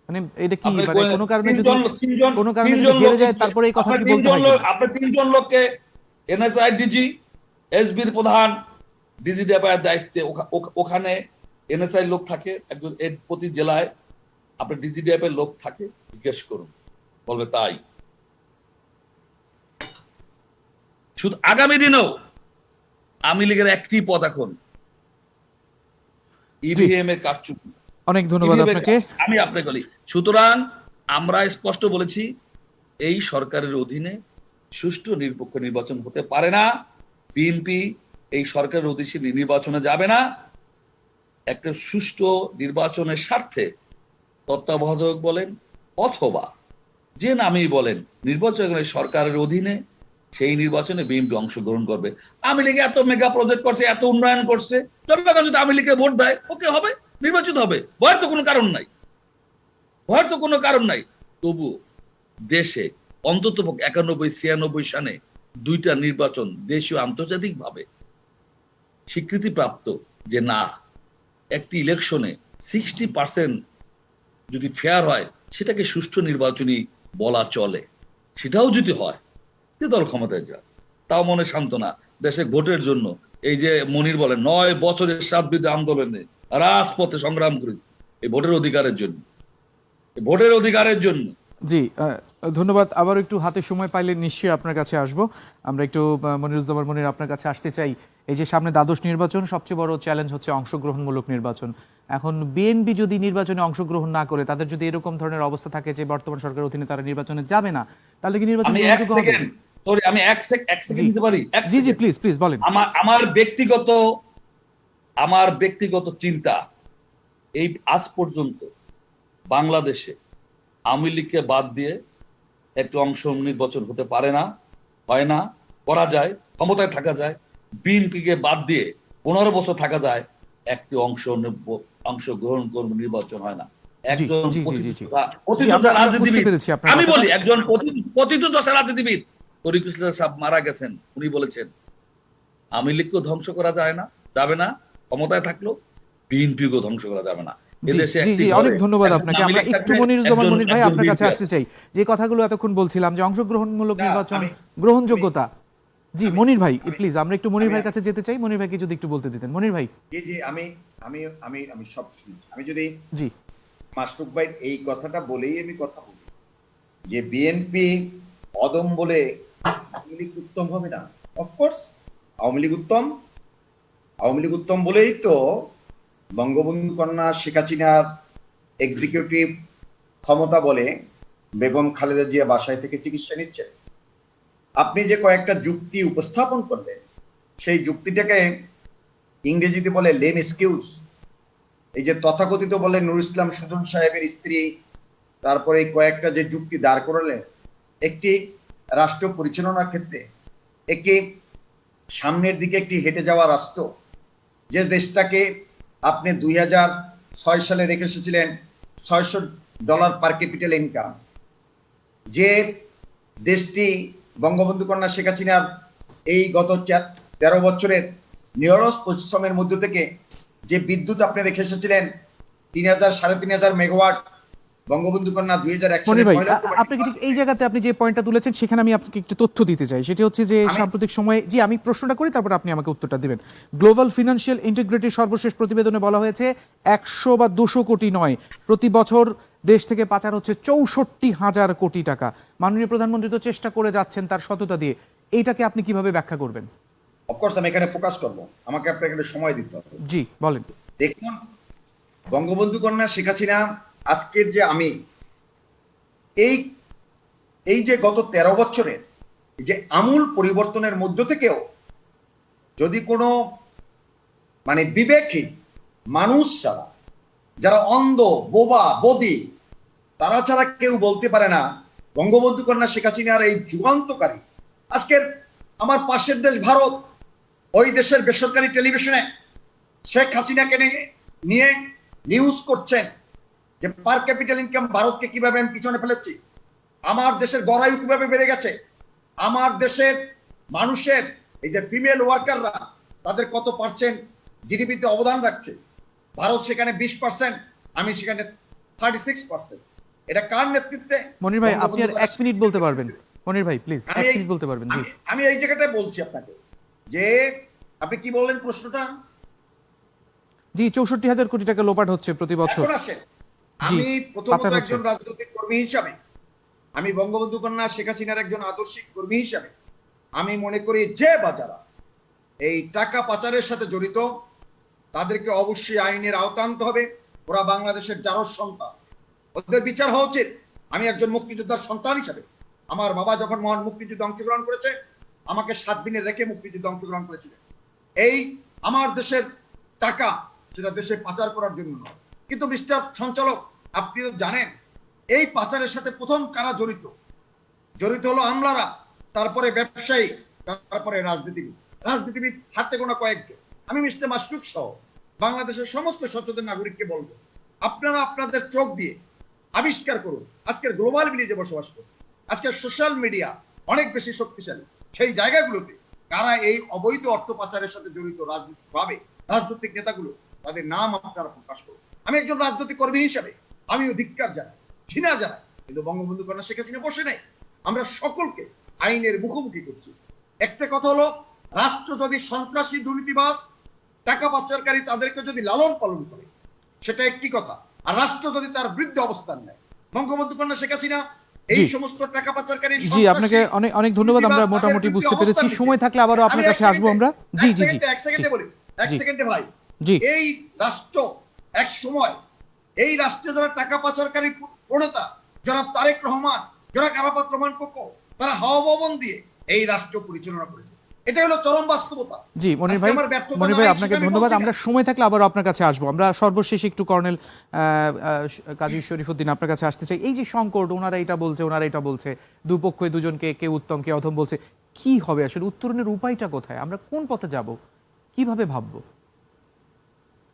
মানে এটা কি আপনার মানে কোনো কারণে যদি তিনজন কোনো কারণে যদি হেরে যায় তারপরে এই কথা কি বলতে হয় কিনা? আপনি 3 জন লোককে এনএসআই ডিজি, এসবির প্রধান, ডিজি ডেপার দায়িত্বে ওখানে এনএসআই লোক থাকে একজন, প্রতি জেলায় আপনার ডিজি ডেপার লোক থাকে, জিজ্ঞেস করুন, বলবে তাই। শুধু আগামী দিনেও আওয়ামী লীগের একটি পদ এখন ইভিএম এর কারচুপি। অনেক ধন্যবাদ আপনাকে। আমি আপনাকে বলি, সুতরাং আমরা স্পষ্ট বলেছি এই সরকারের অধীনে সুষ্ঠু নিরপেক্ষ নির্বাচন হতে পারে না। বিএনপি এই সরকারের অধীনে নির্বাচনে যাবে না। একটা সুষ্ঠু নির্বাচনের স্বার্থে তত্ত্বাবধায়ক বলেন অথবা যে নামেই বলেন নির্বাচনের সরকারের অধীনে সেই নির্বাচনে বিএনপি অংশগ্রহণ করবে। আওয়ামী লীগ এত মেগা প্রজেক্ট করছে, এত উন্নয়ন করছে, জনগণ যদি আওয়ামী লীগকে ভোট দেয় ওকে হবে, নির্বাচিত হবে, ভয়ের তো কোনো কারণ নাই, ভয়ের তো কোনো কারণ নাই। তবু দেশে অন্তত 91-96 সালে 2টা নির্বাচন দেশীয় আন্তর্জাতিক ভাবে স্বীকৃতিপ্রাপ্ত, যে না একটি ইলেকশনে 60% যদি ফেয়ার হয় সেটাকে সুষ্ঠু নির্বাচনী বলা চলে। সেটাও যদি হয়, যে দল ক্ষমতায় যায় তাও মনে সান্ত্বনা। দেশে ভোটের জন্য এই যে মনির বলেন 9 বছরের সাতবিধ আন্দোলনে রাজপথে সংগ্রাম করেছে এই ভোটের অধিকারের জন্য, ভোটের অধিকারের জন্য। জি, ধন্যবাদ। আবার একটু হাতে সময় পাইলে নিশ্চয়ই আপনার কাছে আসবো। আমরা একটু মনিরুজ্জামান মনির আপনার কাছে আসতে চাই। এই যে সামনে দ্বাদশ নির্বাচন, সবচেয়ে বড় চ্যালেঞ্জ হচ্ছে অংশগ্রহণমূলক নির্বাচন। এখন বিএনপি যদি নির্বাচনে অংশগ্রহণ না করে, তাদের যদি এরকম ধরনের অবস্থা থাকে যে বর্তমান সরকারের অধীনে তারা নির্বাচনে যাবে না, তাহলে কি নির্বাচন গ্রহণযোগ্য হবে? আমি এক সেকেন্ড দিতে পারি? জি জি, প্লিজ প্লিজ বলেন। আমার ব্যক্তিগত চিন্তা, এই আজ পর্যন্ত বাংলাদেশে আওয়ামী লীগকে বাদ দিয়ে একটু অংশ নির্বাচন হতে পারে না, হয় না, করা যায়, ক্ষমতায় থাকা যায়। বিএনপিকে বাদ দিয়ে 15 বছর থাকা যায়, একটি অংশগ্রহণ করব নির্বাচন হয় না। একজন রাজনীতিবিদ, আমি বলি একজন প্রথিতযশা রাজনীতিবিদ তরিকুল ইসলাম সাহেব মারা গেছেন, উনি বলেছেন আওয়ামী লীগকে ধ্বংস করা যায় না, যাবে না, ক্ষমতায় থাকলেও বিএনপিকে ধ্বংস করা যাবে না। অনেক ধন্যবাদ আপনাকে। আমরা একটু মনিরুজ্জামান মনির ভাই আপনার কাছে আসতে চাই। যে কথাগুলো এতক্ষণ বলছিলাম যে অংশগ্রহণমূলক নির্বাচন, গ্রহণযোগ্যতা। জি মনির ভাই প্লিজ, আমরা একটু মনির ভাইয়ের কাছে যেতে চাই। মনির ভাইকে যদি একটু বলতে দিতেন। মনির ভাই। জি জি, আমি সব শুনছি। আমি যদি জি মাসরুফ ভাই এই কথাটা বলেই আমি কথা বলি যে বিএনপি অদম বলে আওয়ামী লীগ উত্তম হবে না। অফকোর্স আওয়ামী লীগ উত্তম বলেই তো বঙ্গবন্ধু কন্যা শেখ হাসিনার এক্সিকিউটিভ ক্ষমতা বলে বেগম খালেদা জিয়া বাসায় থেকে চিকিৎসা নিচ্ছেন। আপনি যে কয়েকটা যুক্তি উপস্থাপন করলেন, সেই যুক্তিটাকে ইংরেজিতে বলে লেম এক্সকিউজ। এই যে তথাকথিত বলে নুর ইসলাম সুজন সাহেবের স্ত্রী, তারপরে এই কয়েকটা যে যুক্তি দাঁড় করালেন, একটি রাষ্ট্র পরিচালনার ক্ষেত্রে, একটি সামনের দিকে একটি হেঁটে যাওয়া রাষ্ট্র, যে দেশটাকে আপনি 2006 সালে রেখে এসেছিলেন $600 পার ক্যাপিটাল ইনকাম, যে দেশটি বঙ্গবন্ধু কন্যা শেখ হাসিনার এই গত 13 বছরের নিরলস পরিশ্রমের মধ্য থেকে যে বিদ্যুৎ আপনি রেখে এসেছিলেন 3,000-3,500 মেগাওয়াট, বঙ্গবন্ধু কন্যা 2001 সালে। আপনি ঠিক এই জায়গাতে আপনি যে পয়েন্টটা তুলেছেন সেখানে আমি আপনাকে একটু তথ্য দিতে চাই। সেটা হচ্ছে যে সাম্প্রতিক সময়ে, জি আমি প্রশ্নটা করি তারপর আপনি আমাকে উত্তরটা দিবেন। গ্লোবাল ফিনান্সিয়াল ইন্টিগ্রিটির সর্বশেষ প্রতিবেদনে বলা হয়েছে 100 বা 200 কোটি নয়, প্রতি বছর দেশ থেকে পাচার হচ্ছে 64,000 কোটি টাকা। মাননীয় প্রধানমন্ত্রী তো চেষ্টা করে যাচ্ছেন তার সততা দিয়ে, এইটাকে আপনি কিভাবে ব্যাখ্যা করবেন? অফকোর্স আমি এখানে ফোকাস করব, আমাকে আপনাকে একটা সময় দিতে হবে। জি বলেন। দেখুন, বঙ্গবন্ধু কন্যা শেখ হাসিনা আজকের যে আমি এই যে গত 13 বছরের যে আমূল পরিবর্তনের মধ্য থেকেও যদি কোনো মানে বিবেকহীন মানুষ ছাড়া, যারা অন্ধ, বোবা, বদি, তারা ছাড়া কেউ বলতে পারে না বঙ্গবন্ধু কন্যা শেখ হাসিনার এই যুগান্তকারী। আজকের আমার পাশের দেশ ভারত, ওই দেশের বেসরকারি টেলিভিশনে শেখ হাসিনাকে নিয়ে নিউজ করছেন যে পার ক্যাপিটাল ইনকাম ভারতকে কিভাবে আমি পিছনে ফেলেছি, আমার দেশের গড়ায়ু কিভাবে বেড়ে গেছে, আমার দেশের মানুষের এই যে ফিমেল ওয়ার্কাররা তাদের কত পার্সেন্ট জিডিপিতে অবদান রাখছে, ভারত সেখানে 20%, আমি সেখানে 36%। এটা কার নেতৃত্বে? মনির ভাই আপনি আর 1 মিনিট বলতে পারবেন। মনির ভাই প্লিজ 1 মিনিট বলতে পারবেন। জি, আমি এই জায়গাটায় বলছি আপনাকে যে আপনি কি বললেন প্রশ্নটা? জি, 64,000 কোটি টাকা লোপাট হচ্ছে প্রতি বছর। এখন আসেন, আমি প্রথমত একজন রাজনৈতিক কর্মী হিসাবে, আমি বঙ্গবন্ধু কন্যা শেখ হাসিনার একজন আদর্শিক কর্মী হিসাবে আমি মনে করি যে বা যারা এই টাকা পাচারের সাথে জড়িত তাদেরকে অবশ্যই আইনের আওতা আনতে হবে। ওরা বাংলাদেশের জারজ সন্তান, ওদের বিচার হওয়া উচিত। আমি একজন মুক্তিযোদ্ধার সন্তান হিসাবে, আমার বাবা যখন মহান মুক্তিযুদ্ধে অংশগ্রহণ করেছে, আমাকে 7 দিনে রেখে মুক্তিযুদ্ধে অংশগ্রহণ করেছিলেন। এই আমার দেশের টাকা সেটা দেশে পাচার করার জন্য নয়। কিন্তু মিস্টার সঞ্চালক, আপনি তো জানেন এই পাচারের সাথে প্রথম কারা জড়িত? জড়িত হলো আমলারা, তারপরে ব্যবসায়ী, তারপরে রাজনীতিবিদ হাতে গোনা কয়েকজন। আমি মিস্টার মাসরুক সহ বাংলাদেশের সমস্ত সচেতন নাগরিককে বলবো, আপনারা আপনাদের চোখ দিয়ে আবিষ্কার করুন। আজকের গ্লোবাল ভিলেজে বসবাস করছে, আজকের সোশ্যাল মিডিয়া অনেক বেশি শক্তিশালী। সেই জায়গাগুলোতে কারা এই অবৈধ অর্থ পাচারের সাথে জড়িত রাজনৈতিক নেতাগুলো, তাদের নাম আপনারা প্রকাশ করুন। আমি একজন রাজনৈতিক কর্মী হিসাবে আমিও ধিক্কার জানাই, ঘৃণা জানাই, কিন্তু বঙ্গবন্ধু কন্যা শেখ হাসিনা বসে নাই। আমরা সকলকে আইনের মুখোমুখি করছি। একটা কথা হলো, রাষ্ট্র যদি সন্ত্রাসী, দুর্নীতিবাজ, টাকা পাচারকারী তাদেরকে যদি লালন পালন করে, সেটা একটি কথা। আর রাষ্ট্র যদি তার বিরুদ্ধে অবস্থান নেয়, বঙ্গবন্ধু কন্যা শেখ হাসিনা এই সমস্ত টাকা পাচারকারী। জি, আপনাকে অনেক অনেক ধন্যবাদ। আমরা মোটামুটি বুঝতে পেরেছি। সময় থাকলে আবারও আপনার কাছে আসবো আমরা। জি জি জি, এক সেকেন্ডে বলি, 1 সেকেন্ডে ভাই। জি, এই রাষ্ট্র এক সময়, এই রাষ্ট্রে যারা টাকা পাচারকারী প্রণেতা, যারা তারেক রহমান, যারা কারাপাত রহমান কোকো, তারা হাওয়া ভবন দিয়ে এই রাষ্ট্র পরিচালনা করেছে। এটা হলো চরম বাস্তবতা। জি মনির ভাই, আপনাকে ধন্যবাদ। আমরা সময় থাকলে আবার আপনার কাছে আসবো। আমরা সর্বশেষ একটু কর্নেল কাজী শরীফুদ্দিন আপনার কাছে আসতে চাই। এই যে সংকট, ওনারা এটা বলছে, দুপক্ষই দুজনকে, কেউ উত্তম কে অধম বলছে, কি হবে আসলে? উত্তরণের উপায়টা কোথায়? আমরা কোন পথে যাব? কিভাবে ভাববো?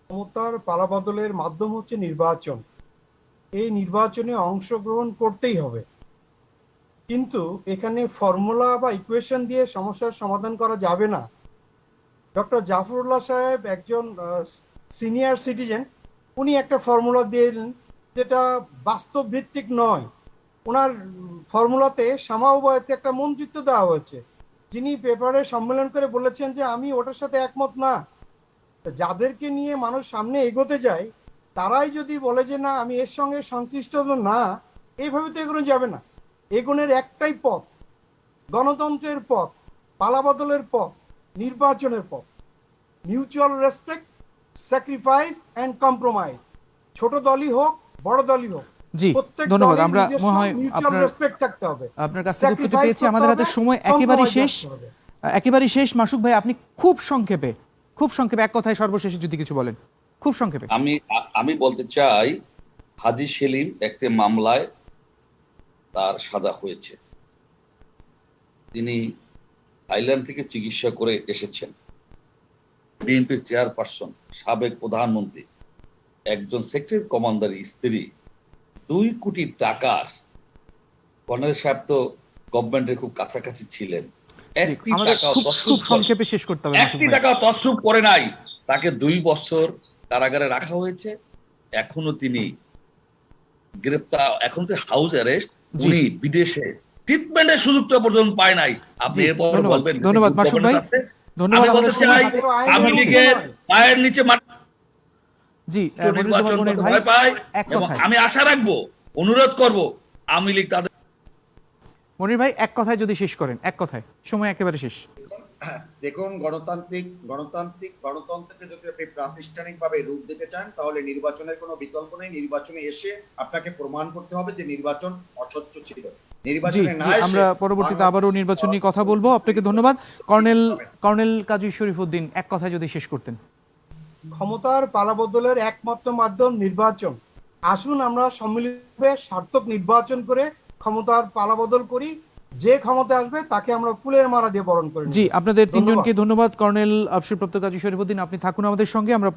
ক্ষমতার পালাবদলের মাধ্যম হচ্ছে নির্বাচন। এই নির্বাচনে অংশগ্রহণ করতেই হবে, কিন্তু এখানে ফর্মুলা বা ইকুয়েশন দিয়ে সমস্যার সমাধান করা যাবে না। ডক্টর জাফরুল্লাহ সাহেব একজন সিনিয়র সিটিজেন, উনি একটা ফর্মুলা দিলেন যেটা বাস্তব ভিত্তিক নয়। ওনার ফর্মুলাতে সামাউবায়তে একটা মন্ত্রিত্ব দেওয়া হয়েছে, যিনি পেপারে সম্মেলন করে বলেছেন যে আমি ওটার সাথে একমত না। যাদেরকে নিয়ে মানুষ সামনে এগোতে যায়, তারাই যদি বলে যে না আমি এর সঙ্গে সংশ্লিষ্ট না, এইভাবে তো এগোনো যাবে না। এগোনের একটাই পথ, গণতন্ত্রের পথ, পালাবদলের পথ, নির্বাচনের পথ। Mutual respect, sacrifice and compromise. ছোট দলই হোক, বড় দলই হোক, জি ধন্যবাদ। আমরা মিউচুয়াল রেসপেক্ট থাকতে হবে। আপনার কাছে উত্তরটি পেয়েছি। আমাদের হাতে সময় একেবারেই শেষ। মাসুক ভাই, আপনি খুব সংক্ষেপে এক কথায় সর্বশেষে যদি কিছু বলেন, খুব সংক্ষেপে। আমি বলতে চাই, হাজী সেলিম একটি মামলায় তার সাজা হয়েছে। তিনি থাইল্যান্ড থেকে চিকিৎসা করে এসেছেন। বিএনপির চেয়ারপারসন, সাবেক প্রধানমন্ত্রী, একজন সেক্টর কমান্ডারের স্ত্রী 2 কোটি টাকার, কর্নেল সাহেব তো গভর্নমেন্টের খুব কাছাকাছি ছিলেন, একটি টাকা তছরূপ করে নাই। তাকে 2 বছর কারাগারে রাখা হয়েছে। এখনো তিনি গ্রেপ্তার, এখন তো হাউস অ্যারেস্ট। উনি বিদেশে ট্রিটমেন্টের সুযোগটা পর্যন্ত পায় নাই। আপনি এরপর বলবেন। ধন্যবাদ মাসুক ভাই, ধন্যবাদ। আমি লীগের পায়ের নিচে জি আমি আশা রাখবো, অনুরোধ করব আমি লীগ তাদের। মনির ভাই এক কথায় যদি শেষ করেন, এক কথায়, সময় একেবারে শেষ। দেখুন, গণতন্ত্রকে যদি আপনি প্রাতিষ্ঠানিকভাবে রূপ দিতে চান, তাহলে নির্বাচনের কোনো বিকল্প নেই। নির্বাচনে এসে আপনাকে প্রমাণ করতে হবে যে নির্বাচন অস্বচ্ছ ছিল। নির্বাচনে না এসে আমরা পরবর্তীতে আবারও নির্বাচন নিয়ে কথা বলবো। আপনাকে ধন্যবাদ। কর্নেল কাজী শরীফুদ্দিন, এক কথায় যদি শেষ করতেন। ক্ষমতার পালাবদলের একমাত্র মাধ্যম নির্বাচন। আসুন আমরা সম্মিলিতভাবে সার্থক নির্বাচন করে ক্ষমতার পালাবদল করি। যে ক্ষমতা আসবে তাকে আমরা ফুলের মালা দিয়ে বরণ করি। জি, আপনাদের তিনজনকে ধন্যবাদ। কর্নেল অবসরপ্রাপ্ত কাজী শরীফুদ্দিন, আপনি থাকুন আমাদের সঙ্গে। আমরা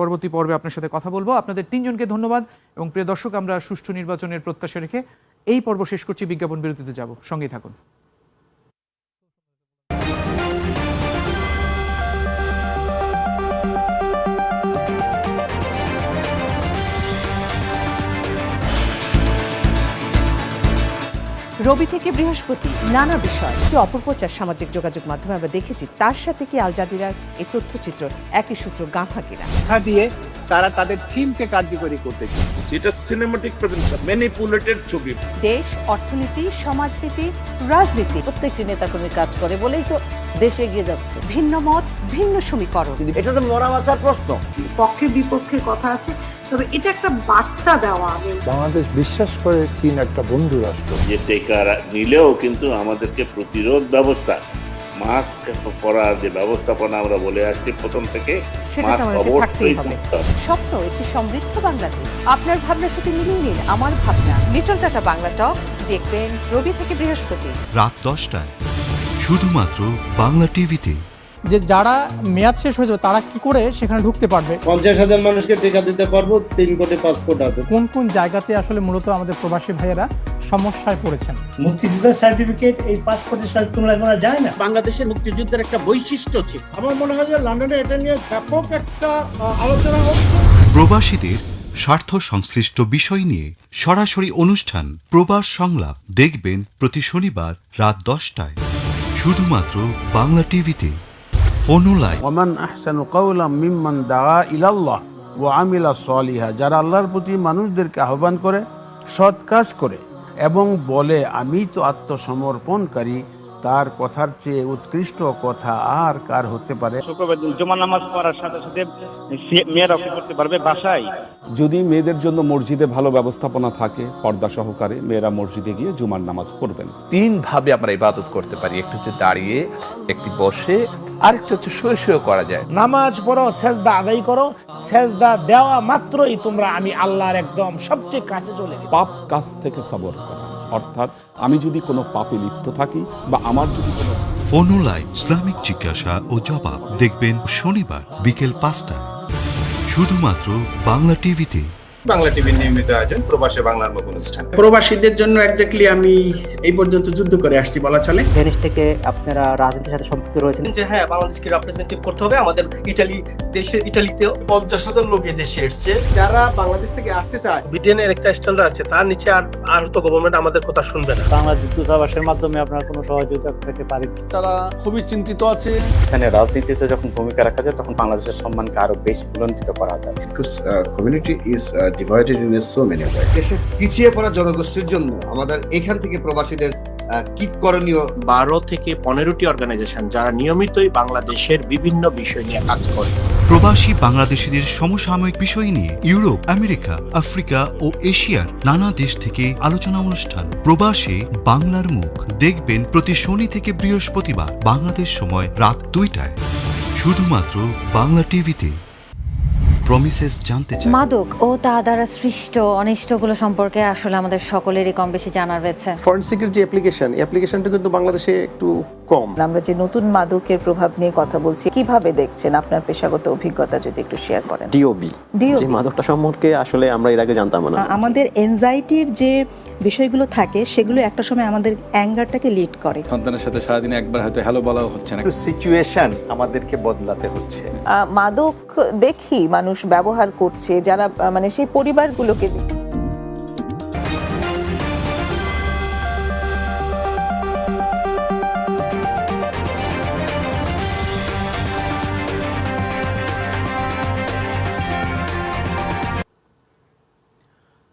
পরবর্তী পর্বে আপনার সাথে কথা বলবো। আপনাদের তিনজনকে ধন্যবাদ। এবং প্রিয় দর্শক, আমরা সুষ্ঠু নির্বাচনের প্রত্যাশা রেখে এই পর্ব শেষ করছি। বিজ্ঞাপন বিরতিতে যাব, সঙ্গেই থাকুন। রবি থেকে বৃহস্পতি নানা বিষয় একটি অপপ্রচার সামাজিক যোগাযোগ মাধ্যমে আমরা দেখেছি, তার সাথে কি আল জাজিরার এই তথ্যচিত্র একই সূত্র গাঁথা কিনা দিয়ে তারা তাদের থিমকে কার্যকরী করতে চায়। সেটা সিনেমাটিক প্রেজেন্টেশন, ম্যানিপুলেটেড ছবি। দেশ, অর্থনীতি, সমাজনীতি, রাজনীতি প্রত্যেকটি নেতাকর্মী কাজ করে বলেই তো দেশ এগিয়ে যাচ্ছে। ভিন্ন মত, ভিন্ন সমীকরণ, এটা তো মরা মাথার প্রশ্ন। পক্ষে বিপক্ষের কথা আছে, তবে এটা একটা বার্তা দেওয়া। বাংলাদেশ বিশ্বাস করে চীন একটা বন্ধু রাষ্ট্র। যে টেকা নিলেও কিন্তু আমাদেরকে প্রতিরোধ ব্যবস্থা, মাস্ক পরার যে ব্যবস্থাপনা আমরা বলে আসছি প্রথম থেকে, মাস্ক অবশ্যই করতে হবে। স্বপ্ন একটি সমৃদ্ধ বাংলাদেশ। আপনার ভাবনার সাথে মিলিয়ে নিন আমার ভাবনা। লিটল টাটা বাংলা টক দেখবেন রবি থেকে বৃহস্পতি রাত 10টায় শুধুমাত্র বাংলা টিভিতে। যে যারা মেয়াদ শেষ হয়ে যাবে তারা কি করে সেখানে ঢুকতে পারবে? 50,000 মানুষকে টিকা দিতে পারবো, 3 কোটি পাসপোর্ট আছে। কোন কোন জায়গাতে আসলে মূলত আমাদের প্রবাসী ভাইয়েরা সমস্যায় পড়েছেন? মুক্তিযুদ্ধের সার্টিফিকেট এই পাসপোর্টের সাথে তুলনা করা যায় না। বাংলাদেশের মুক্তিযুদ্ধের একটা বৈশিষ্ট্য ছিল। আমার মনে হয় যে লন্ডনে এটা নিয়ে ব্যাপক একটা আলোচনা হচ্ছে। প্রবাসীদের স্বার্থ সংশ্লিষ্ট বিষয় নিয়ে সরাসরি অনুষ্ঠান প্রবাস সংলাপ দেখবেন প্রতি শনিবার রাত 10টায় শুধুমাত্র বাংলা টিভিতে। ফোনুলাইভ। ওমান আহসানু কাওলাম মিম্মান দাআ ইলাল্লাহ ওয়া আমিলা সলিহা, যারা আল্লাহর প্রতি মানুষদেরকে আহ্বান করে, সৎ কাজ করে এবং বলে আমি তো আত্মসমর্পণকারী, তার কথার চেয়ে উৎকৃষ্ট কথা আর কার হতে পারে? শুক্রবার দিন জুমার নামাজ পড়ার সাথে সাথে মেয়েরা কি করতে পারবে বাসায়? যদি মেয়েদের জন্য মসজিদে ভালো ব্যবস্থাপনা থাকে, পর্দা সহকারে মেয়েরা মসজিদে গিয়ে জুমার নামাজ পড়বেন। 3 ভাবে আমরা ইবাদত করতে পারি, একটু হচ্ছে দাঁড়িয়ে, একটি বসে, আর একটা হচ্ছে শুয়ে শুয়ে করা যায়। নামাজ পড়ো, সেজদা আদায় করো, সেজদা দেওয়া মাত্রই তোমরা আমি আল্লাহর একদম সবচেয়ে কাছে চলে গেলে। পাপ কাজ থেকে সবর করা, অর্থাৎ আমি যদি কোনো পাপে লিপ্ত থাকি বা আমার যদি কোনো ফোনুলাইভ ইসলামিক জিজ্ঞাসা ও জবাব দেখবেন শনিবার বিকেল 5টায় শুধুমাত্র বাংলা টিভিতে। বাংলা টিভির নিয়মিত আয়োজন প্রবাসে বাংলার মুখ অনুষ্ঠান। প্রবাসীদের জন্য একজাক্টলি আমি এই পর্যন্ত যুদ্ধ করে আসছি বলা চলে। দেশ থেকে আপনারা রাজনীতির সাথে সম্পৃক্ত রয়েছেন যে হ্যাঁ, বাংলাদেশকে রিপ্রেজেন্টেটিভ করতে হবে। আমাদের ইটালিতেও 50,000 লোক দেশে এসছে। যারা বাংলাদেশ থেকে আসতে চায়, ব্রিটেনের একটা স্ট্যান্ডার্ড আছে, তার নিচে আর তো গভর্নমেন্ট আমাদের কথা শুনবে না। বাংলাদেশ দূতাবাসের মাধ্যমে আপনারা কোনো সহযোগিতা পেতে পারেন? তারা খুবই চিন্তিত আছে। এখানে রাজনীতিতে যখন ভূমিকা রাখা যায় তখন বাংলাদেশের সম্মানকে আরো বেশি বুলন্দিত করা যায়। Community is divided in so many way. দেশের পিছিয়ে পড়া জনগোষ্ঠীর জন্য আমাদের এখান থেকে প্রবাসীদের কি করণীয়? 12 থেকে 15টি অর্গানাইজেশন যারা নিয়মিতই বাংলাদেশের বিভিন্ন বিষয় নিয়ে কাজ করে। প্রবাসী বাংলাদেশিদের সমসাময়িক বিষয় নিয়ে ইউরোপ, আমেরিকা, আফ্রিকা ও এশিয়ার নানা দেশ থেকে আলোচনা অনুষ্ঠান প্রবাসে বাংলার মুখ দেখবেন প্রতি শনি থেকে বৃহস্পতিবার বাংলাদেশ সময় রাত 2টায় শুধুমাত্র বাংলা টিভিতে। প্রমিসেস জানতে চাই মাদক ও তা দ্বারা সৃষ্ট অনিষ্টগুলো সম্পর্কে আসলে আমাদের সকলেরই কম বেশি জানা রয়েছে। ফরেন সিকিউরিটি অ্যাপ্লিকেশন, এই অ্যাপ্লিকেশনটা কিন্তু বাংলাদেশে একটু কম। আমরা যে নতুন মাদকের প্রভাব নিয়ে কথা বলছি, কিভাবে দেখছেন? আপনার পেশাগত অভিজ্ঞতা যদি একটু শেয়ার করেন। ডিওবি যে মাদকটা সম্পর্কে আসলে আমরা এর আগে জানতাম না। আমাদের এনজাইটির যে বিষয়গুলো থাকে সেগুলো একটা সময় আমাদের অ্যাঙ্গারটাকে লিড করে। সন্তানের সাথে সারাদিনে একবার হয়তো হ্যালো বলা হচ্ছে না, সিচুয়েশন আমাদেরকে বদলাতে হচ্ছে। মাদক দেখি মানুষ ব্যবহার করছে, যারা মানে সেই পরিবারগুলোকে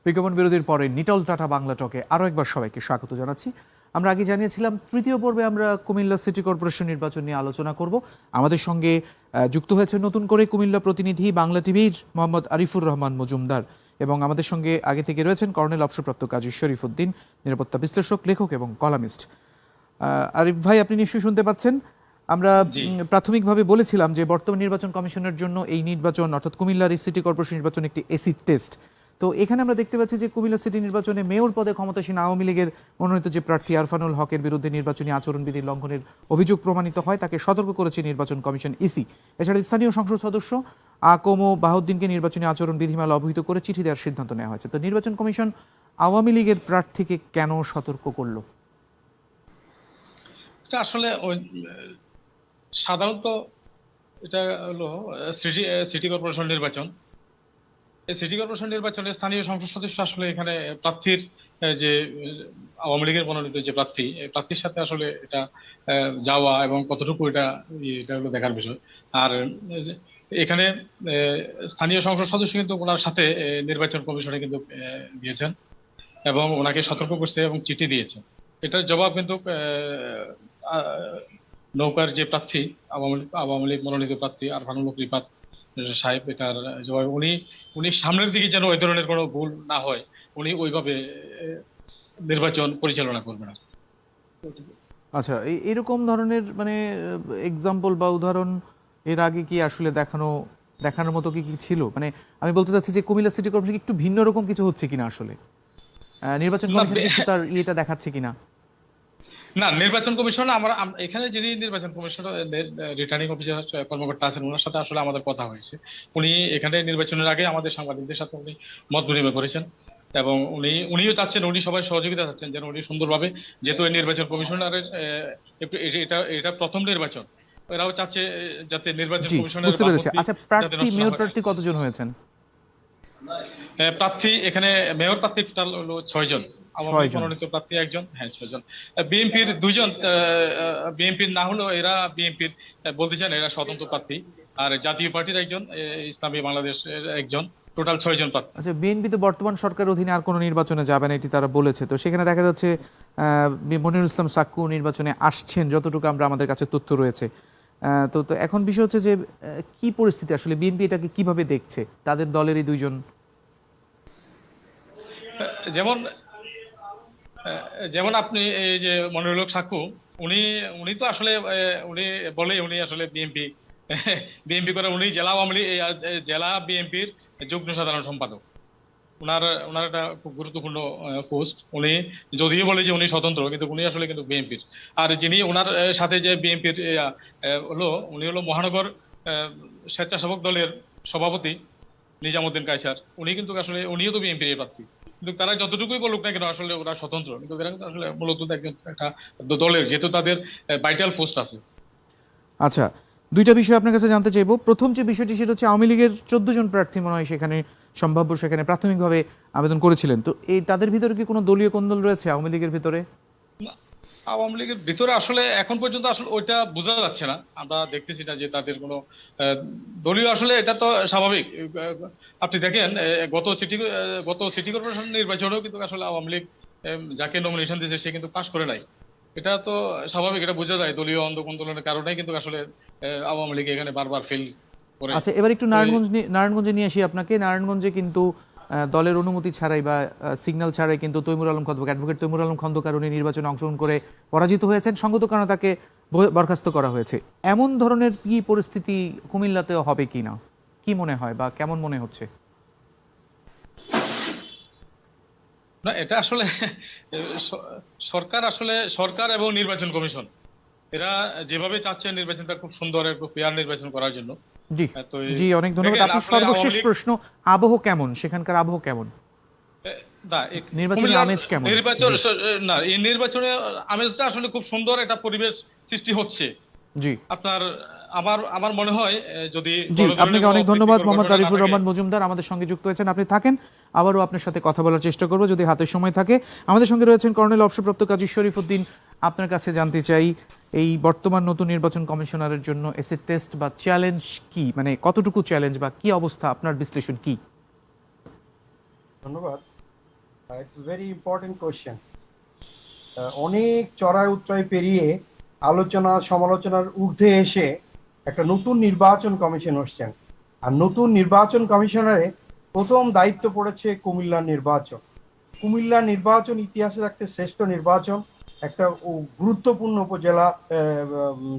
বিজ্ঞাপন বিরতির পরে নিটল টাটা বাংলা টকে আরও একবার সবাইকে স্বাগত জানাচ্ছি। আমরা আগে জানিয়েছিলাম তৃতীয় পর্বে আমরা কুমিল্লা সিটি কর্পোরেশন নির্বাচন নিয়ে আলোচনা করব। আমাদের সঙ্গে যুক্ত হয়েছে নতুন করে কুমিল্লা প্রতিনিধি বাংলা টিভির মোহাম্মদ আরিফুর রহমান মজুমদার, এবং আমাদের সঙ্গে আগে থেকে রয়েছেন কর্নেল অবসরপ্রাপ্ত কাজী শরীফুদ্দিন, নিরাপত্তা বিশ্লেষক, লেখক এবং কলামিস্ট। আরিফ ভাই, আপনি নিশ্চয়ই শুনতে পাচ্ছেন। আমরা প্রাথমিকভাবে বলেছিলাম যে বর্তমান নির্বাচন কমিশনের জন্য এই নির্বাচন অর্থাৎ কুমিল্লার এই সিটি কর্পোরেশন নির্বাচন একটি এসিড টেস্ট। তো এখানে আমরা দেখতে পাচ্ছি যে কুমিল্লা সিটি নির্বাচনে মেয়র পদে ক্ষমতাসীন আওয়ামী লীগের মনোনীত যে প্রার্থী আরফানুল হকের বিরুদ্ধে নির্বাচনী আচরণবিধি লঙ্ঘনের অভিযোগ প্রমাণিত হয়, তাকে সতর্ক করেছে নির্বাচন কমিশন ইসি। এছাড়া স্থানীয় সংসদ সদস্য আকম ও বাহাউদ্দিনকে নির্বাচনী আচরণ বিধিমালা অবহিত করে চিঠি দেওয়ার সিদ্ধান্ত নেওয়া হয়েছে। তো নির্বাচন কমিশন আওয়ামী লীগের প্রার্থীকে কেন সতর্ক করলো? এটা আসলে সাধারণত এটা হলো সিটি কর্পোরেশন নির্বাচন। এই সিটি কর্পোরেশন নির্বাচনে স্থানীয় সংসদ সদস্য আসলে এখানে প্রার্থীর যে আওয়ামী লীগের মনোনীত যে প্রার্থী, এই প্রার্থীর সাথে আসলে এটা যাওয়া এবং কতটুকু এটা হলো দেখার বিষয়। আর এখানে স্থানীয় সংসদ সদস্য কিন্তু ওনার সাথে নির্বাচন কমিশনে কিন্তু দিয়েছেন এবং ওনাকে সতর্ক করছে এবং চিঠি দিয়েছেন। এটার জবাব কিন্তু নৌকার যে প্রার্থী আওয়ামী লীগ মনোনীত প্রার্থী আরফানুল হক রিফাত সাহেব, এটার জবাব উনি সামনের দিকে যেন ওই ধরনের কোনো ভুল না হয়, উনি ওইভাবে নির্বাচন পরিচালনা করবেন না। আচ্ছা, এরকম ধরনের মানে এক্সাম্পল বা উদাহরণ এর আগে কি আসলে দেখানোর মতো কি ছিল? মানে আমি বলতে চাচ্ছি যে কুমিল্লা সিটি কর্পোরেশন একটু ভিন্ন রকম কিছু হচ্ছে কিনা, আসলে নির্বাচন কমিশন একটু তার ইয়েটা দেখাচ্ছে কিনা? না, নির্বাচন কমিশন আমরা এখানে যিনি নির্বাচন কমিশন রিটার্নিং অফিসার কর্মকর্তা আছেন, ওনার সাথে আসলে আমাদের কথা হয়েছে। উনি এখানে নির্বাচনের আগে আমাদের সাংবাদিকদের সাথে উনি মত বিনিময় করেছেন এবং উনিও চাচ্ছেন, উনি সবাই সহযোগিতা চাচ্ছেন যেন উনি সুন্দরভাবে, যেহেতু এই নির্বাচন কমিশনারের এটা প্রথম নির্বাচন, এরাও চাচ্ছে যাতে নির্বাচন কমিশনের। বুঝতে পেরেছি। আচ্ছা, প্রার্থী মেয়র প্রার্থী কতজন হয়েছেন? প্রার্থী এখানে মেয়র প্রার্থী টোটাল হলো 6 জন, আওয়ামী মনোনীত প্রার্থী 1 জন, হ্যাঁ 6 জন। বিএনপির 2 জন, বিএনপির না হলেও এরা বিএনপির বলতে চান এরা স্বতন্ত্র প্রার্থী, আর জাতীয় পার্টির 1 জন, ইসলামী বাংলাদেশ 1 জন, টোটাল 6 জন প্রার্থী। আচ্ছা, বিএনপি তো বর্তমান সরকারের অধীনে আর কোনো নির্বাচনে যাবে না, এটি তারা বলেছে। তো সেখানে দেখা যাচ্ছে মনিরুল ইসলাম সাক্কু নির্বাচনে আসছেন, যতটুকু আমরা আমাদের কাছে তথ্য রয়েছে। তো এখন বিষয় হচ্ছে যে কি পরিস্থিতি আসলে, বিএনপি এটাকে কিভাবে দেখছে, তাদের দলেরই 2 জন? যেমন আপনি এই যে মনিরুল হক সাক্কু, উনি তো আসলে উনি আসলে বিএনপি করে, উনি জেলা আওয়ামী লীগ জেলা বিএনপির যুগ্ম সাধারণ সম্পাদক। ওনার একটা খুব গুরুত্বপূর্ণ পোস্ট। উনি যদিও বলে যে উনি স্বতন্ত্র, কিন্তু উনি আসলে কিন্তু বিএনপির। আর যিনি ওনার সাথে যে বিএনপির উনি হলো মহানগর স্বেচ্ছাসেবক দলের সভাপতি নিজামুদ্দিন কায়সার, উনি কিন্তু আসলে উনিও তো বিএনপির প্রার্থী। কিন্তু তারা যতটুকুই বলুক না কেন আসলে ওরা স্বতন্ত্র, কিন্তু এরা কিন্তু আসলে মূলত একটা দলের, যেহেতু তাদের ভাইটাল পোস্ট আছে। আচ্ছা, 2টা বিষয় আপনার কাছে জানতে চাইবো। প্রথম যে বিষয়টি সেটা হচ্ছে আওয়ামী লীগের 14 জন প্রার্থী মনে হয় সেখানে সম্ভাব্য, সেখানে প্রাথমিকভাবে আবেদন করেছিলেন। তো এই তাদের ভিতরে কি কোনো দলীয় কোন্দল রয়েছে আওয়ামী লীগের ভিতরে? আওয়ামী লীগের ভিতরে আসলে এখন পর্যন্ত আসলে ওইটা বোঝা যাচ্ছে না, আমরা দেখতেছি না যে তাদের কোনো দলীয়, আসলে এটা তো স্বাভাবিক। আপনি দেখেন গত সিটি কর্পোরেশন নির্বাচনেও কিন্তু আসলে আওয়ামী লীগ যাকে নমিনেশন দিয়েছে সে কিন্তু পাস করে নাই। এটা তো স্বাভাবিক, এটা বোঝা যায় দলীয় আন্দোলনের কারণে কিন্তু আসলে আওয়ামী লীগ এখানে বারবার ফেল করে। আচ্ছা, এবার একটু নারায়ণগঞ্জে নিয়ে আসি আপনাকে। নারায়ণগঞ্জে কিন্তু দলের অনুমতি ছাড়াই বা সিগন্যাল ছাড়াই কিন্তু অ্যাডভোকেট তৈমুর আলম খন্দকার উনি নির্বাচনে অংশগ্রহণ করে পরাজিত হয়েছেন, সঙ্গত কারণে তাকে বরখাস্ত করা হয়েছে। এমন ধরনের কি পরিস্থিতি কুমিল্লাতেও হবে কিনা, কি মনে হয় বা কেমন মনে হচ্ছে? না, এটা আসলে সরকার এবং নির্বাচন কমিশন এরা যেভাবে চাচ্ছে নির্বাচনটা খুব সুন্দর খুব ফেয়ার নির্বাচন করার জন্য। জি, অনেক ধন্যবাদ। আপনি সর্বশেষ প্রশ্ন, আবহ কেমন, সেখানকার আবহ কেমন, নির্বাচনের আমেজ কেমন? এই নির্বাচনের আমেজটা আসলে খুব সুন্দর একটা পরিবেশ সৃষ্টি হচ্ছে। জি, আমার মনে হয় যদি আপনাকে অনেক ধন্যবাদ মোহাম্মদ আরিফুর রহমান মজুমদার, আমাদের সঙ্গে যুক্ত হয়েছেন। আপনি থাকেন, আবারও আপনার সাথে কথা বলার চেষ্টা করব যদি হাতে সময় থাকে। আমাদের সঙ্গে রয়েছেন কর্নেল অবসরপ্রাপ্ত কাজী শরীফউদ্দিন। আপনার কাছে জানতে চাই, এই বর্তমান নতুন নির্বাচন কমিশনারের জন্য এসে টেস্ট বা চ্যালেঞ্জ কি, মানে কতটুকু চ্যালেঞ্জ বা কি অবস্থা, আপনার বিশ্লেষণ কি? ধন্যবাদ। It's very important question. অনেক চড়াই উতরাই পেরিয়ে আলোচনা সমালোচনার ঊর্ধ্বে এসে একটা নতুন নির্বাচন কমিশন আসছেন, আর নতুন নির্বাচন কমিশনারে প্রথম দায়িত্ব পড়েছে কুমিল্লা নির্বাচন। কুমিল্লা নির্বাচন ইতিহাসের একটা শ্রেষ্ঠ নির্বাচন, একটা গুরুত্বপূর্ণ উপজেলা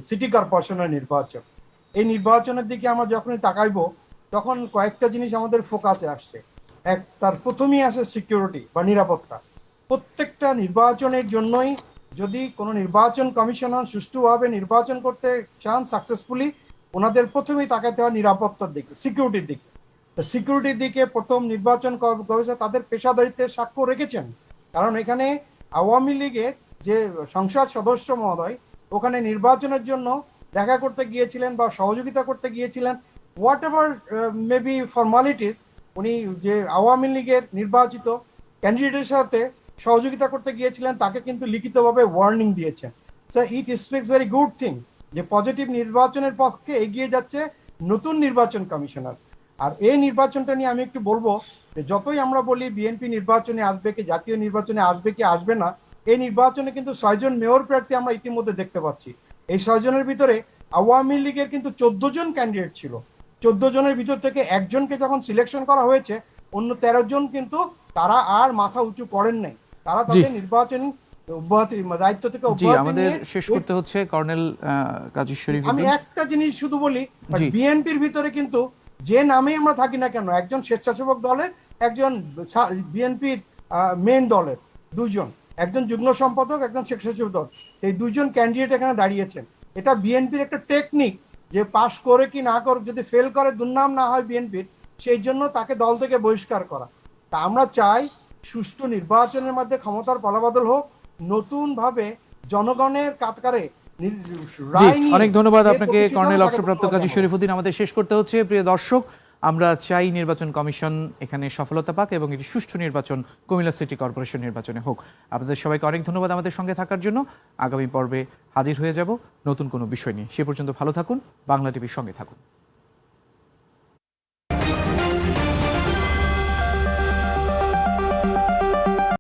সিটি কর্পোরেশনের নির্বাচন। এই নির্বাচনের দিকে আমরা যখনই তাকাইব তখন কয়েকটা জিনিস আমাদের ফোকাসে আসছে। তার প্রথমেই আসে সিকিউরিটি বা নিরাপত্তা। প্রত্যেকটা নির্বাচনের জন্যই যদি কোনো নির্বাচন কমিশনার সুষ্ঠুভাবে নির্বাচন করতে চান সাকসেসফুলি, ওনাদের প্রথমেই তাকাতে হয় নিরাপত্তার দিকে, সিকিউরিটির দিকে। সিকিউরিটির দিকে প্রথম নির্বাচন কমিশন তাদের পেশাদারিত্বের সাক্ষ্য রেখেছেন, কারণ এখানে আওয়ামী লীগের যে সংসদ সদস্য মহোদয় ওখানে নির্বাচনের জন্য দেখা করতে গিয়েছিলেন বা সহযোগিতা করতে গিয়েছিলেন, হোয়াট এভার মেবি ফর্মালিটিস, উনি যে আওয়ামী লীগের নির্বাচিত ক্যান্ডিডেটের সাথে সহযোগিতা করতে গিয়েছিলেন তাকে কিন্তু লিখিতভাবে ওয়ার্নিং দিয়েছেন। So it speaks very good thing যে পজিটিভ নির্বাচনের পক্ষে এগিয়ে যাচ্ছে নতুন নির্বাচন কমিশনার। আর এই নির্বাচনটা নিয়ে আমি একটু বলবো যে যতই আমরা বলি বিএনপি নির্বাচনে আসবে কি, জাতীয় নির্বাচনে আসবে কি আসবে না, এই নির্বাচনে কিন্তু 6 জন মেয়র প্রার্থী আমরা ইতিমধ্যে দেখতে পাচ্ছি। এই 6 জনের ভিতরে আওয়ামী লীগের কিন্তু 14 জন ক্যান্ডিডেট ছিল। 14 জনের ভিতর থেকে একজনকে যখন সিলেকশন করা হয়েছে, অন্য 13 জন কিন্তু তারা আর মাথা উঁচু করেন নাই, তারা তাদের নির্বাচন দায়িত্ব থেকে আমাদের শেষ করতে হচ্ছে। কর্নেল কাজী শরীফ, আমি একটা জিনিস শুধু বলি, বিএনপির ভিতরে কিন্তু যে নামে আমরা থাকি না কেন, একজন স্বেচ্ছাসেবক দলের, একজন বিএনপির মেইন দলের, দুজন, একজন যুগ্ম সম্পাদক, একজন স্বেচ্ছাসেবক দল, এই দুজন ক্যান্ডিডেট এখানে দাঁড়িয়েছেন। এটা বিএনপির একটা টেকনিক যে পাশ করে কি না করে, যদি ফেল করে দুর্নাম না হয় বিএনপির, সেই জন্য তাকে দল থেকে বহিষ্কার করা। তা আমরা চাই সুষ্ঠু নির্বাচনের মধ্যে ক্ষমতার পালাবদল হোক, নতুন ভাবে জনগণের কাতকারে। অনেক ধন্যবাদ আপনাকে কর্নেল অবসরপ্রাপ্ত কাজী শরীফুদ্দিন। আমাদের শেষ করতে হচ্ছে। প্রিয় দর্শক, আমরা চাই নির্বাচন কমিশন এখানে সফলতা পাক এবং এটি সুষ্ঠু নির্বাচন কুমিল্লা সিটি কর্পোরেশন নির্বাচনে হোক। আপনাদের সবাইকে অনেক ধন্যবাদ আমাদের সঙ্গে থাকার জন্য। আগামী পর্বে হাজির হয়ে যাব নতুন কোনো বিষয় নিয়ে। সে পর্যন্ত ভালো থাকুন, বাংলা টিভির সঙ্গে থাকুন।